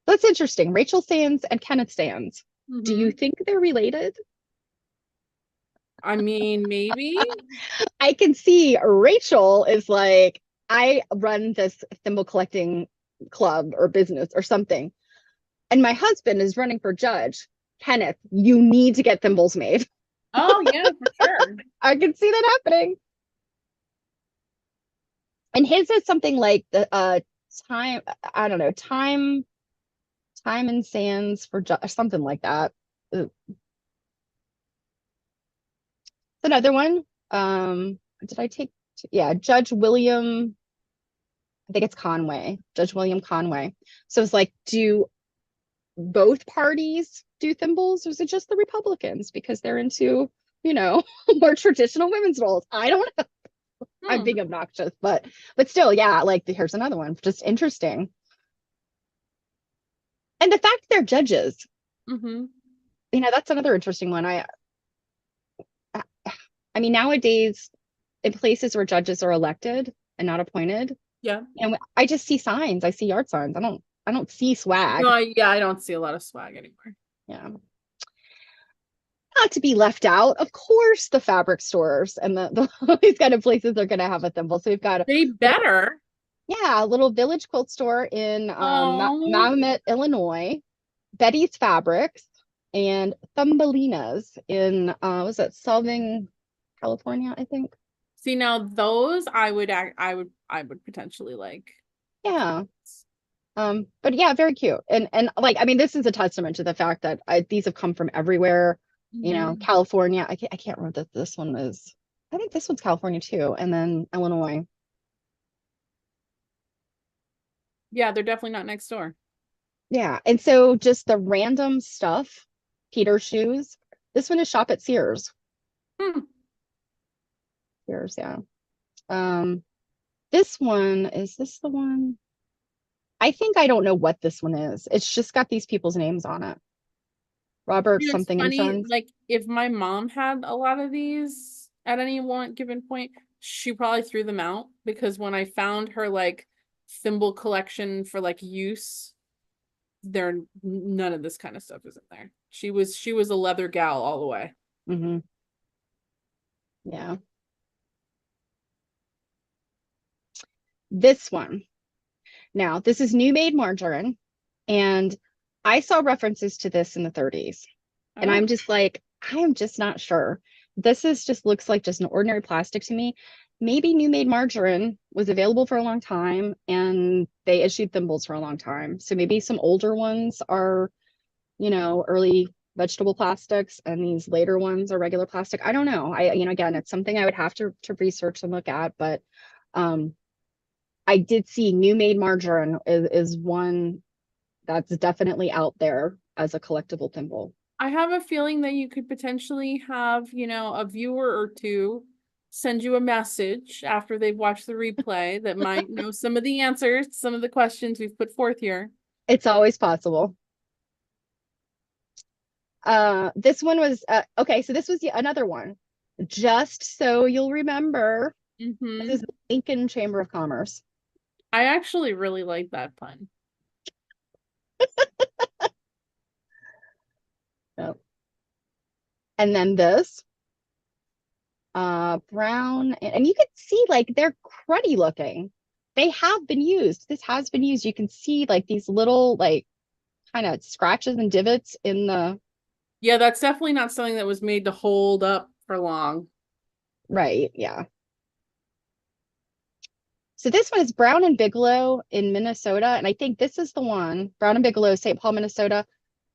That's interesting. Rachel Sands and Kenneth Sands. Do you Hmm. think they're related? I mean, maybe. I can see Rachel is like, I run this thimble collecting club or business or something, and my husband is running for judge. Kenneth, you need to get thimbles made. Oh, yeah, for sure. I can see that happening. And his is something like the time, I don't know, time and sands for something like that. Another one. Did I take, yeah, Judge William, I think it's Conway, Judge William Conway. So it's like, do both parties do thimbles, or is it just the Republicans because they're into, more traditional women's roles? I don't know. I'm Hmm. being obnoxious, but still, yeah, like here's another one. Just interesting. And the fact they're judges, Hmm. that's another interesting one. I mean, nowadays in places where judges are elected and not appointed, Yeah. I just see signs. I see yard signs. I don't see swag. No, yeah, I don't see a lot of swag anymore. Yeah. Not to be left out, of course, the fabric stores and these kind of places are going to have a thimble. So we've got a They little, better. yeah, a little village quilt store in Oh. Mahomet, Illinois, Betty's Fabrics, and Thumbelina's in was that Solving, California, I think. See, now those I would potentially like. Yeah. But yeah, very cute. And like, I mean, this is a testament to the fact that these have come from everywhere. Hmm. California. I can't remember that this one is. I think this one's California too, and then Illinois. Yeah, they're definitely not next door. Yeah, and so just the random stuff. Peter shoes. This one is Shop at Sears. Hmm. Sears, yeah. Um, this one, is this the one? I think I don't know what this one is. It's just got these people's names on it. Robert You know, it's something and funny, Sons. like if my mom had a lot of these at any one given point, she probably threw them out because when I found her like thimble collection for like use, there none of this kind of stuff is in there. She was a leather gal all the way. Hmm. Yeah. This one. Now, this is new made margarine, and I saw references to this in the 30s. And Oh, I'm just like, I am just not sure. This is just looks like just an ordinary plastic to me. Maybe new made margarine was available for a long time and they issued thimbles for a long time. So maybe some older ones are, early vegetable plastics and these later ones are regular plastic. I don't know. Again, it's something I would have to research and look at, but um, I did see new made margarine is one that's definitely out there as a collectible thimble. I have a feeling that you could potentially have, a viewer or two send you a message after they've watched the replay that might know some of the answers to some of the questions we've put forth here. It's always possible. This one was okay, so this was another one. Just so you'll remember, this is the Lincoln Chamber of Commerce. I actually really like that pun. Yep. And then this brown, and you can see like they're cruddy looking. They have been used. This has been used. You can see like these little like kind of scratches and divots in the Yeah, that's definitely not something that was made to hold up for long. right. Yeah. So this one is Brown and Bigelow in Minnesota, and I think this is the one, Brown and Bigelow, St. Paul, Minnesota.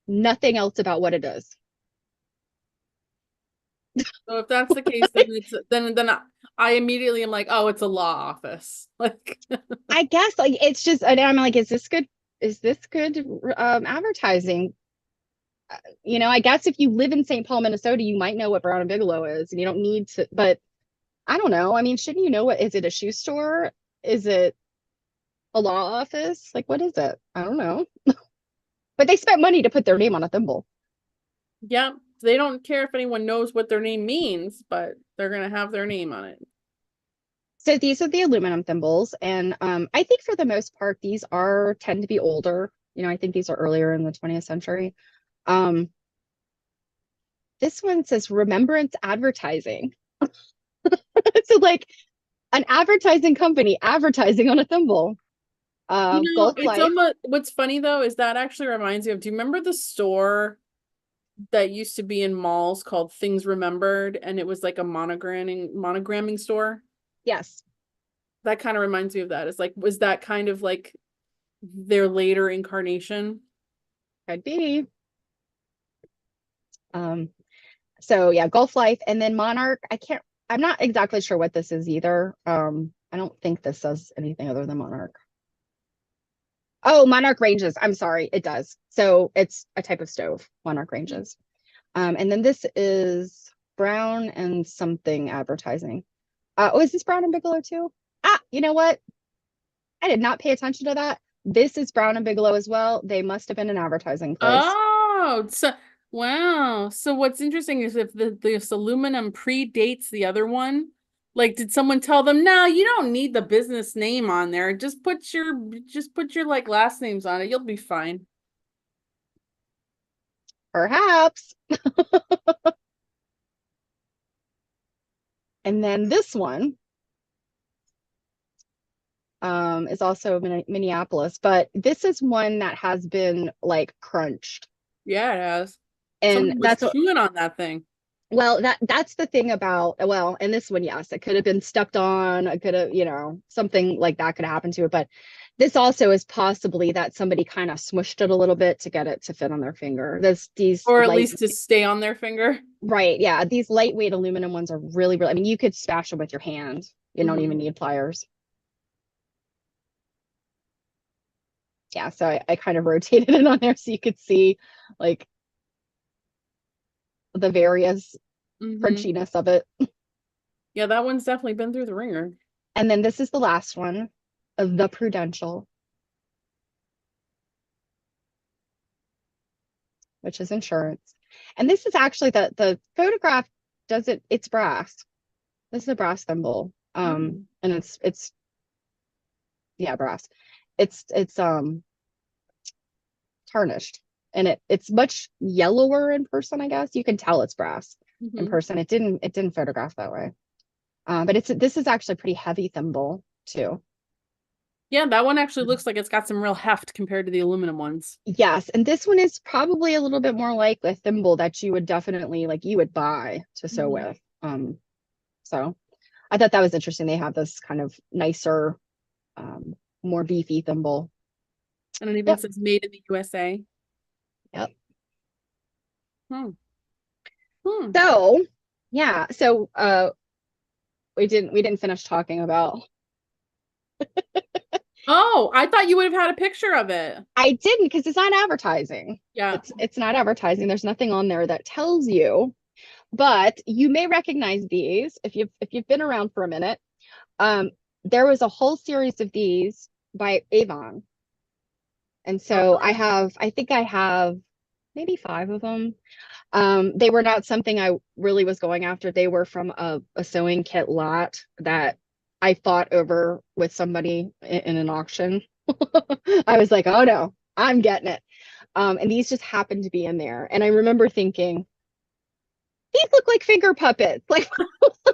Nothing else about what it is. So if that's the case, then I immediately am like, oh, it's a law office. Like I guess like it's just, and I'm like, is this good? Is this good advertising? I guess if you live in St. Paul, Minnesota, you might know what Brown and Bigelow is, and you don't need to, but I don't know. I mean, shouldn't you know what, is it a shoe store? Is it a law office? Like, what is it? I don't know. But they spent money to put their name on a thimble. yeah, they don't care if anyone knows what their name means, but they're gonna have their name on it. So these are the aluminum thimbles, and I think for the most part, these tend to be older. I think these are earlier in the 20th century. Um, this one says Remembrance Advertising. So like an advertising company advertising on a thimble. Gulf It's Life. almost what's funny though is that actually reminds me of, do you remember the store that used to be in malls called Things Remembered, and it was like a monogramming store? Yes, That kind of reminds me of that. It's like, was that kind of like their later incarnation? could be. Um, so yeah, Gulf Life, and then Monarch. I'm not exactly sure what this is either. I don't think this says anything other than Monarch. Oh, Monarch Ranges. I'm sorry, it does. So it's a type of stove, Monarch Ranges. And then this is Brown and something advertising. Oh, is this Brown and Bigelow too? You know what? I did not pay attention to that. This is Brown and Bigelow as well. They must have been an advertising place. Oh, so wow. So what's interesting is if this aluminum predates the other one, like did someone tell them, no, you don't need the business name on there. Just put your like last names on it. You'll be fine. Perhaps. And then this one is also Minneapolis, but this is one that has been like crunched. Yeah, it has. And Someone was that's what, chewing on that thing. well, that's the thing about, well, and this one, yes, it could have been stepped on. It could have, something like that could happen to it. But this also is possibly that somebody kind of smushed it a little bit to get it to fit on their finger. These Or at light, least to stay on their finger. right? Yeah, these lightweight aluminum ones are really, really. I mean, you could smash them with your hand. You don't even need pliers. Yeah, so I kind of rotated it on there so you could see like the various crunchiness of it. Yeah, that one's definitely been through the ringer. And then this is the last one of the Prudential, which is insurance. And this is actually the photograph doesn't, it's brass. This is a brass thimble. And it's yeah, brass. It's tarnished, and it's much yellower in person, I guess. You can tell it's brass in person. It didn't photograph that way. But this is actually a pretty heavy thimble too. Yeah, that one actually looks like it's got some real heft compared to the aluminum ones. Yes, and this one is probably a little bit more like a thimble that you would definitely like you would buy to sew with. So I thought that was interesting. They have this kind of nicer, more beefy thimble. And it even says made in the USA. Yep. Hmm. Hmm. So yeah, so we didn't finish talking about. Oh, I thought you would have had a picture of it. I didn't because it's not advertising. Yeah. It's not advertising. There's nothing on there that tells you, but you may recognize these if you've been around for a minute. Um, there was a whole series of these by Avon. And so Okay. I think I have maybe 5 of them. They were not something I really was going after. They were from a sewing kit lot that I fought over with somebody in an auction. I was like, oh no, I'm getting it. And these just happened to be in there. And I remember thinking, these look like finger puppets. Like, do,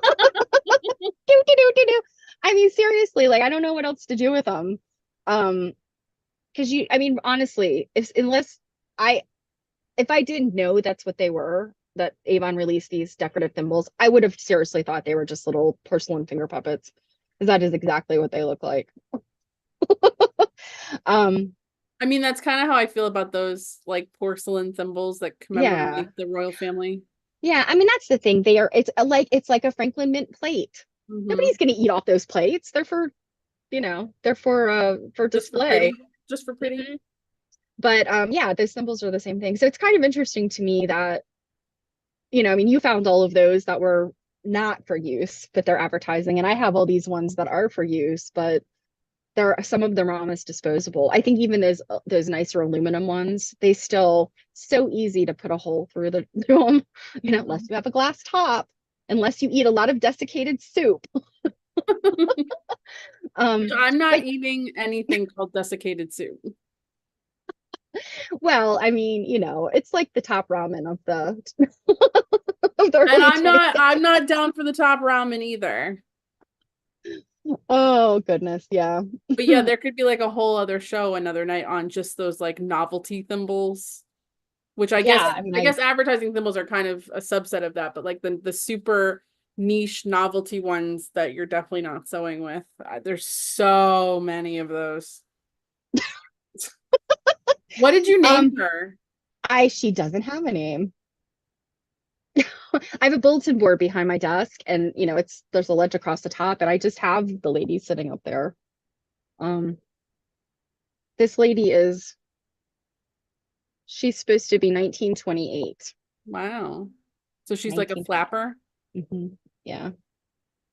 do, do, do, do. I mean, seriously, like, I don't know what else to do with them. Um, because I mean, honestly, I, if I didn't know that's what they were, that Avon released these decorative thimbles, I would have seriously thought they were just little porcelain finger puppets, because that is exactly what they look like. Um, I mean, that's kind of how I feel about those like porcelain thimbles that yeah. commemorate the royal family. Yeah, I mean that's the thing. It's like a Franklin Mint plate. Hmm. Nobody's gonna eat off those plates. They're for Just for display. pretty. Just for pretty. Mhm. But yeah, those symbols are the same thing. So it's kind of interesting to me that, I mean, you found all of those that were not for use, but they're advertising. And I have all these ones that are for use, but some of them are almost disposable. I think even those nicer aluminum ones, they still so easy to put a hole through them, unless you have a glass top, unless you eat a lot of desiccated soup. I'm not But eating anything called desiccated soup. well, I mean, it's like the top ramen of the of the And early I'm 20th. not down for the top ramen either. Oh goodness, yeah. But yeah, there could be like a whole other show another night on just those like novelty thimbles, which Yeah, I mean, I guess advertising thimbles are kind of a subset of that, but like the super niche novelty ones that you're definitely not sewing with. There's so many of those. What did you name um her? she doesn't have a name. I have a bulletin board behind my desk, and there's a ledge across the top, and I just have the lady sitting up there. Um, this lady she's supposed to be 1928. Wow. So she's like a 1920. flapper. Yeah.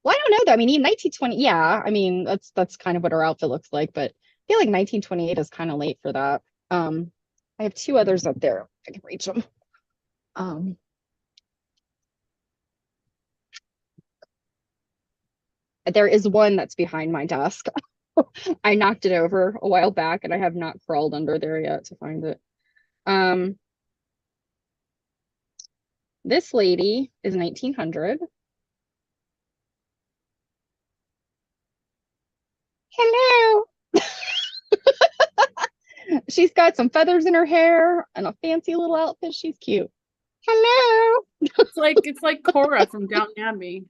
Well, I don't know though. I mean, even 1920, yeah. I mean, that's kind of what her outfit looks like, but I feel like 1928 is kind of late for that. I have 2 others up there. If I can reach them. Um, there is one that's behind my desk. I knocked it over a while back, and I have not crawled under there yet to find it. Um, this lady is 1900. Hello. She's got some feathers in her hair and a fancy little outfit. She's cute. Hello. It's like Cora from Downton Abbey.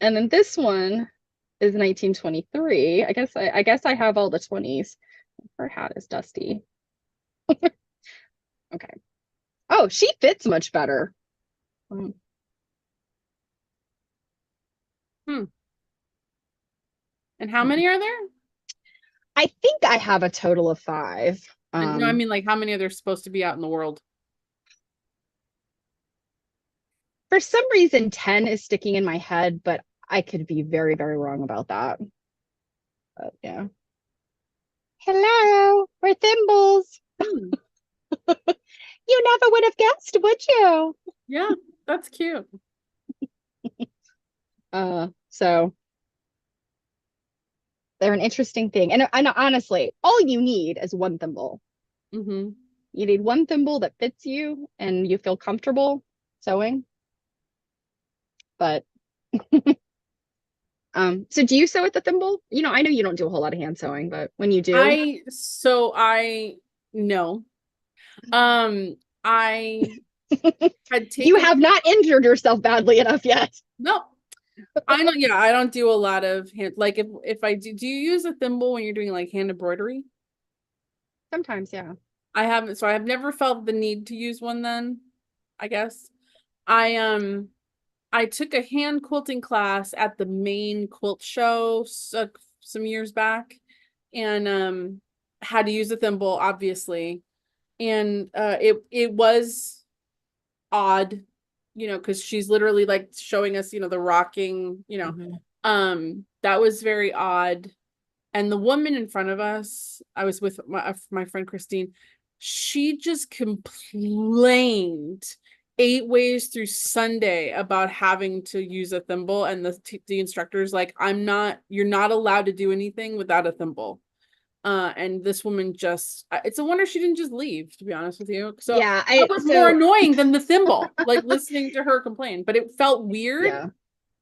And then this one is 1923. I guess I have all the 20s. Her hat is dusty. Okay. Oh, she fits much better. Um, Hmm. And how many are there? I think I have a total of 5. And no, I Um, mean like how many are there supposed to be out in the world? for some reason, 10 is sticking in my head, but I could be very, very wrong about that. But yeah. Hello, we're Thimbles. Hmm. You never would have guessed, would you? Yeah, that's cute. So they're an interesting thing. And honestly, all you need is one thimble. Hmm. You need one thimble that fits you and you feel comfortable sewing. But so do you sew with the thimble? I know you don't do a whole lot of hand sewing, but when you do, I no. Um, I had you taken have not injured yourself badly enough yet. no. I don't, yeah, I don't do a lot of hand, like if I do you use a thimble when you're doing like hand embroidery? Sometimes, yeah. I haven't, so I have never felt the need to use one then, I guess. I took a hand quilting class at the Maine quilt show some years back, and had to use a thimble, obviously. And it was odd, because she's literally like showing us, the rocking, Mhm. that was very odd. And the woman in front of us, I was with my friend Christine, she just complained 8 ways through Sunday about having to use a thimble, and the instructor's like, you're not allowed to do anything without a thimble. And this woman just, it's a wonder she didn't just leave, to be honest with you. So Yeah, that was more annoying than the thimble, like listening to her complain, but it felt weird. yeah.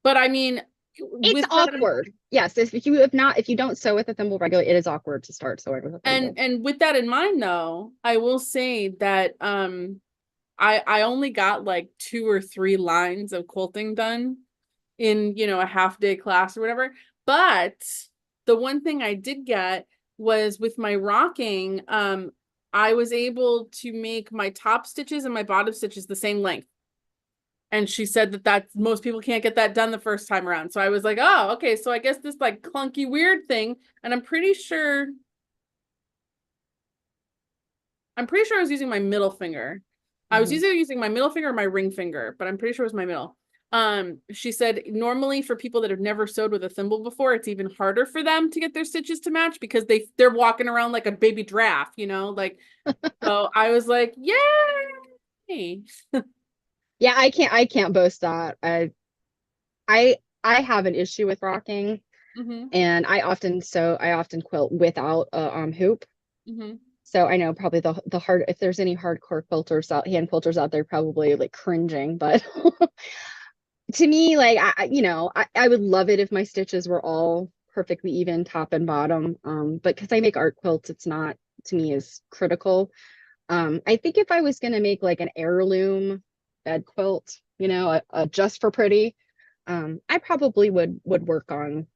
But I mean, It's with that, awkward. Yes, if you don't sew with a thimble regularly, it is awkward to start sewing with a thimble. and with that in mind, though, I will say that I only got like 2 or 3 lines of quilting done in, a half day class or whatever. But the one thing I did get was with my rocking, I was able to make my top stitches and my bottom stitches the same length. And she said that most people can't get that done the first time around. So I was like, oh, okay. So I guess this like clunky weird thing, and I'm pretty sure I was using my middle finger. I was Mhm. either using my middle finger or my ring finger, but I'm pretty sure it was my middle. She said normally for people that have never sewed with a thimble before, it's even harder for them to get their stitches to match because they're walking around like a baby giraffe, like. So I was like, yay. Yeah, I can't boast that. I I have an issue with rocking, Mm-hmm. and I often quilt without a hoop. Mm-hmm. So I know probably the hard if there's any hardcore hand quilters out there probably like cringing, but to me, like I would love it if my stitches were all perfectly even top and bottom. But because I make art quilts, it's not to me is critical. I think if I was gonna make like an heirloom bed quilt, a just for pretty, I probably would work on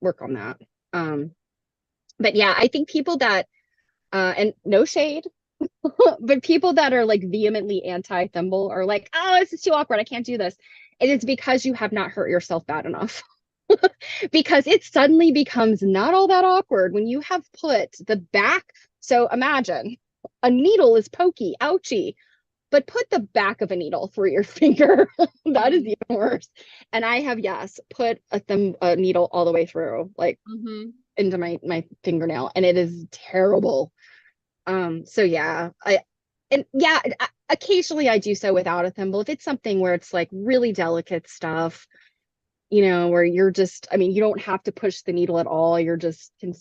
that. Um, but yeah, I think people that and no shade, but people that are like vehemently anti-thimble are like, oh, this is too awkward. I can't do this. And it's because you have not hurt yourself bad enough. Because it suddenly becomes not all that awkward when you have put the back. So imagine a needle is pokey, ouchy, but put the back of a needle through your finger. That is Mm-hmm. even worse. And I have, yes, put a needle all the way through, like Mm-hmm. into my fingernail, and it is terrible. So yeah, occasionally I do so without a thimble. If it's something where it's like really delicate stuff, where you're just, I mean, you don't have to push the needle at all. You're just can,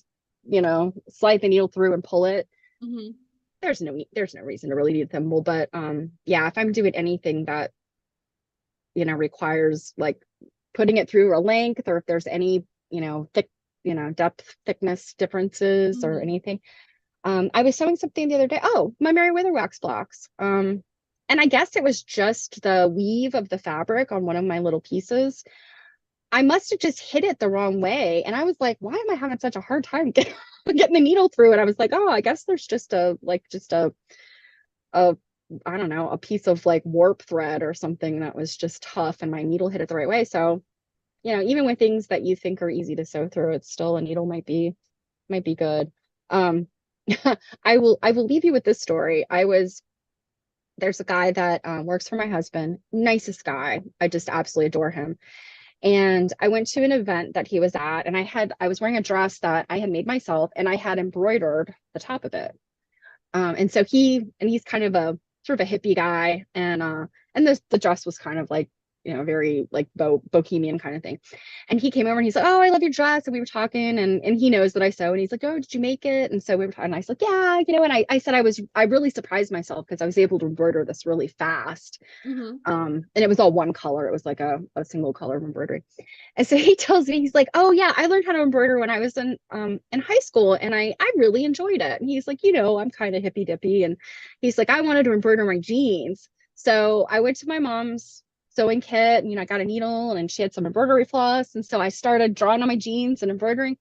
slide the needle through and pull it. Mm-hmm. There's no reason to really need a thimble. But yeah, if I'm doing anything that, requires like putting it through a length, or if there's any, thick, depth, thickness differences or Mm-hmm. anything. I was sewing something the other day. Oh, my Merriweather wax blocks. And I guess it was just the weave of the fabric on one of my little pieces. I must have just hit it the wrong way. And I was like, why am I having such a hard time getting the needle through? And I was like, oh, I guess there's just a I don't know, a piece of like warp thread or something that was just tough, and my needle hit it the right way. So, even with things that you think are easy to sew through, it's still a needle might be good. Um, I will leave you with this story. There's a guy that works for my husband, nicest guy. I just absolutely adore him. And I went to an event that he was at, and I was wearing a dress that I had made myself, and I had embroidered the top of it. And so he's kind of a sort of a hippie guy, and the dress was kind of like, very like bohemian kind of thing. And he came over and he's like, oh, I love your dress. And we were talking, and he knows that I sew, and he's like, oh, did you make it? And so we were talking, and I was like, yeah, and I said I really surprised myself because I was able to embroider this really fast. Mm-hmm. And it was all one color. It was like a single color of embroidery. And so he tells me, he's like, oh yeah, I learned how to embroider when I was in high school, and I really enjoyed it. And he's like, I'm kind of hippy dippy. And he's like, I wanted to embroider my jeans. So I went to my mom's sewing kit, and I got a needle, and she had some embroidery floss. And so I started drawing on my jeans and embroidering.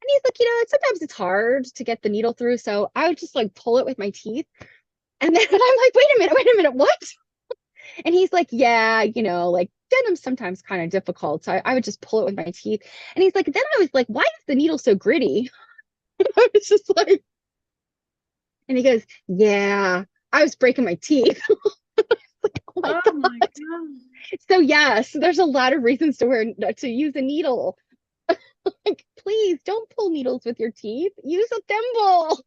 he's like, sometimes it's hard to get the needle through. So I would just like pull it with my teeth. And then I'm like, wait a minute, what? And he's like, yeah, like denim's sometimes kind of difficult. So I would just pull it with my teeth. And he's like, then I was like, why is the needle so gritty? I was just like, and he goes, yeah, I was breaking my teeth. Like, oh my Oh my God. God. So yes, there's a lot of reasons to use a needle. Like, please don't pull needles with your teeth. Use a thimble.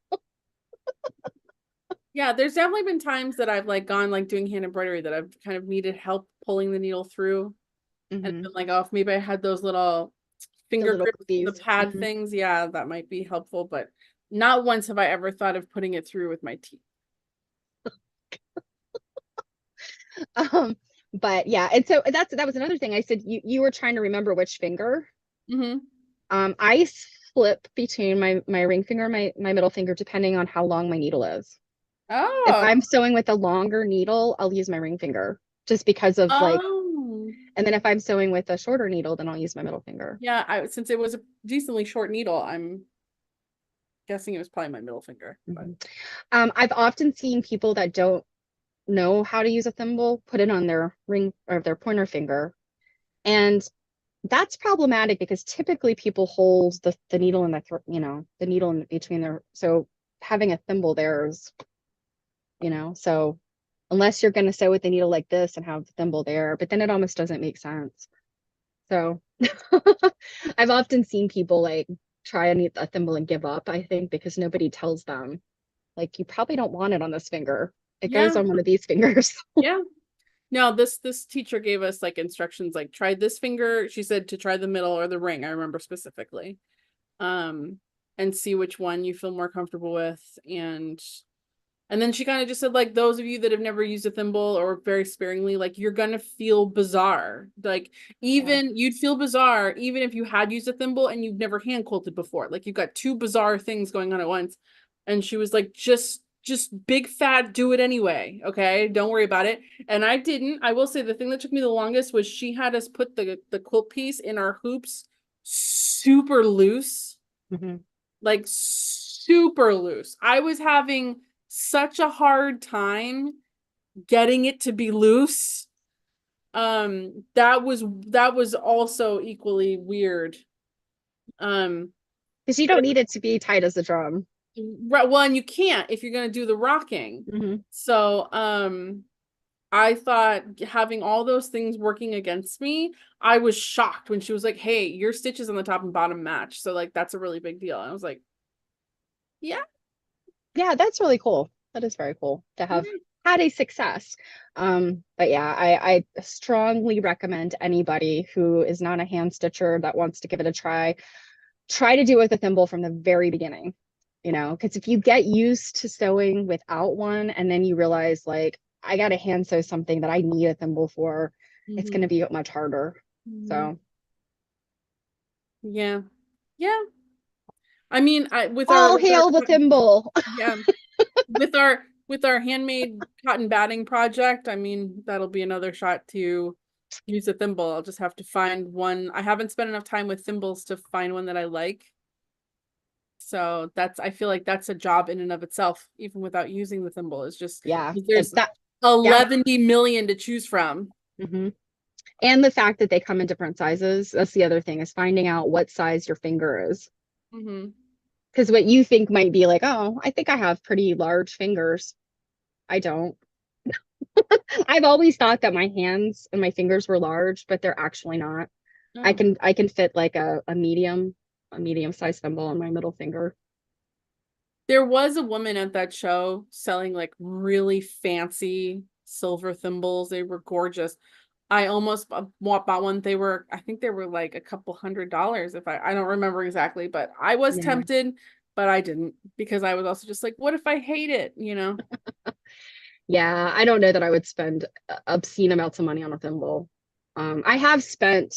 Yeah, there's definitely been times that I've like gone like doing hand embroidery that I've kind of needed help pulling the needle through. And been like, oh, if maybe I had those little The finger little grip, the cookies. pad things, yeah, that might be helpful, but not once have I ever thought of putting it through with my teeth. But yeah, and so that was another thing. I said you were trying to remember which finger. Mm-hmm. I flip between my ring finger and my middle finger depending on how long my needle is. If Oh, I'm sewing with a longer needle, I'll use my ring finger just because of like, oh, and then if I'm sewing with a shorter needle, then I'll use my middle finger. yeah. Since it was a decently short needle, I'm guessing it was probably my middle finger. But I've often seen people that don't know how to use a thimble put it on their ring or their pointer finger. And that's problematic because typically people hold the needle in the needle in between their, so having a thimble there is, so unless you're going to sew with the needle like this and have the thimble there, but then it almost doesn't make sense. So I've often seen people like try a thimble and give up, I think, because nobody tells them, like, you probably don't want it on this finger. It goes yeah, on one of these fingers. yeah. No, this teacher gave us like instructions, like try this finger. She said to try the middle or the ring. I remember specifically, and see which one you feel more comfortable with. And then she kind of just said, like, those of you that have never used a thimble or very sparingly, like, you're gonna feel bizarre. Like, Yeah. even you'd feel bizarre even if you had used a thimble and you've never hand quilted before. Like, you've got two bizarre things going on at once. And she was like, just big fat do it anyway. Okay. Don't worry about it. And I didn't. I will say the thing that took me the longest was she had us put the quilt piece in our hoops super loose. Mhm. Like super loose. I was having such a hard time getting it to be loose. That was also equally weird. Um, Because you don't need it to be tight as a drum. right, well, and you can't if you're gonna do the rocking. Mhm. So, I thought having all those things working against me, I was shocked when she was like, "Hey, your stitches on the top and bottom match." So like that's a really big deal. And I was like, "Yeah, Yeah, that's really cool. That is very cool to have yeah, had a success. But yeah, I strongly recommend anybody who is not a hand stitcher that wants to give it a try to do it with a thimble from the very beginning, because if you get used to sewing without one and then you realize like I got to hand sew something that I need a thimble for, it's going to mhm, be much harder. mhm, So yeah, yeah." I mean, I all with our hail the thimble. yeah, with our handmade cotton batting project, I mean, that'll be another shot to use a thimble. I'll just have to find one. I haven't spent enough time with thimbles to find one that I like. So I feel like that's a job in and of itself, even without using the thimble. It's just Yeah, there's that yeah. 11 million to choose from. Mhm. And the fact that they come in different sizes. That's the other thing, is finding out what size your finger is. Hmm. Because what you think might be like, oh, I think I have pretty large fingers. I don't. I've always thought that my hands and my fingers were large, but they're actually not. I Oh. can I can fit like a medium sized thimble on my middle finger. There was a woman at that show selling like really fancy silver thimbles. They were gorgeous. I almost bought one. I think they were like a couple $100 if I don't remember exactly, but I was Yeah. tempted, but I didn't because I was also just like, what if I hate it, Yeah, I don't know that I would spend obscene amounts of money on a thimble. I have spent,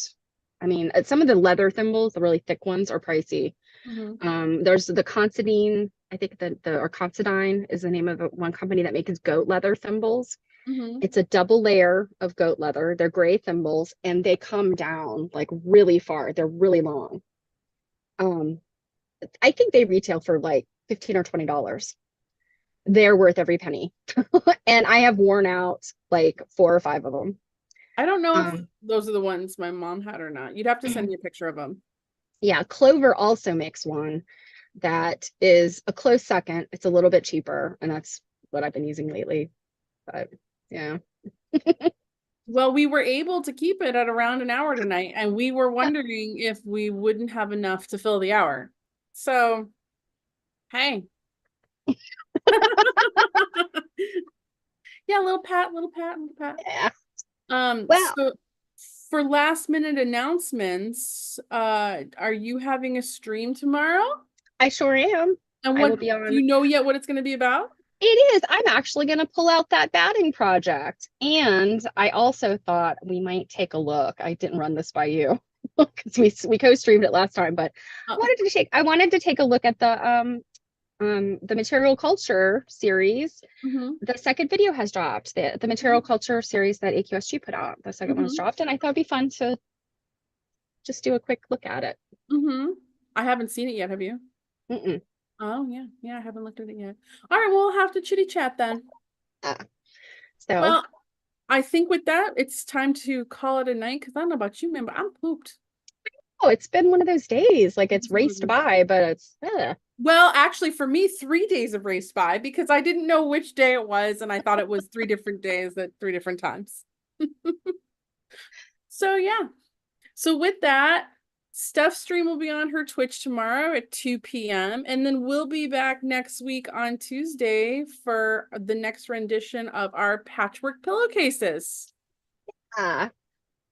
I mean, some of the leather thimbles, the really thick ones, are pricey. Hmm. There's the Considine, I think or Considine is the name of one company that makes goat leather thimbles. Hmm. It's a double layer of goat leather. They're gray thimbles and they come down like really far. They're really long. Um, I think they retail for like 15 or $20. They're worth every penny. And I have worn out like 4 or 5 of them. I don't know if Um, those are the ones my mom had or not. You'd have to send me a picture of them. yeah, Clover also makes one that is a close second. It's a little bit cheaper, and that's what I've been using lately. But yeah. Well, we were able to keep it at around an hour tonight, and we were wondering if we wouldn't have enough to fill the hour. So, hey. Yeah, little pat, little pat, little pat. Yeah. Well, So for last minute announcements, are you having a stream tomorrow? I sure am. And I will what, be do on. you know yet what it's going to be about? It is. I'm actually going to pull out that batting project. And I also thought we might take a look. I didn't run this by you because we co-streamed it last time, but Oh, I wanted to take a look at the material culture series. mhm, The second video has dropped. The material culture series that AQSG put out. The second one has mhm, dropped, and I thought it'd be fun to just do a quick look at it. mhm. I haven't seen it yet, have you? Mm-mm. Oh, yeah. Yeah, I haven't looked at it yet. All right, well, we'll have to chitty chat then. Ah, so, Well, I think with that, it's time to call it a night because I don't know about you, man, but I'm pooped. oh, it's been one of those days. Like it's raced by, but it's Well, actually, for me, 3 days have raced by because I didn't know which day it was, and I thought it was 3 different days at 3 different times. So yeah. So with that, Steph stream will be on her Twitch tomorrow at 2 p.m. And then we'll be back next week on Tuesday for the next rendition of our patchwork pillowcases. ah,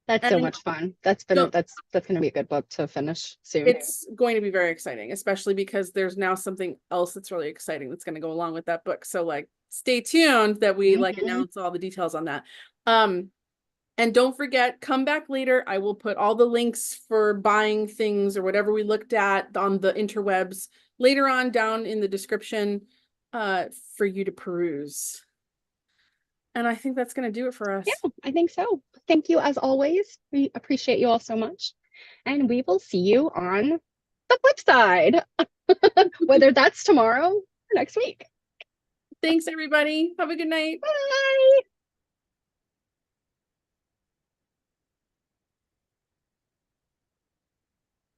that's so And much fun. That's been so that's gonna be a good book to finish soon. it's going to be very exciting, especially because there's now something else that's really exciting that's going to go along with that book. So like stay tuned that we like Mhm. announce all the details on that. Um and don't forget, come back later. I will put all the links for buying things or whatever we looked at on the interwebs later on down in the description for you to peruse. And I think that's going to do it for Yeah, us. I think so. Thank you as always. We appreciate you all so much. And we will see you on the flip side, whether that's tomorrow or next week. Thanks, everybody. Have a good night. Bye.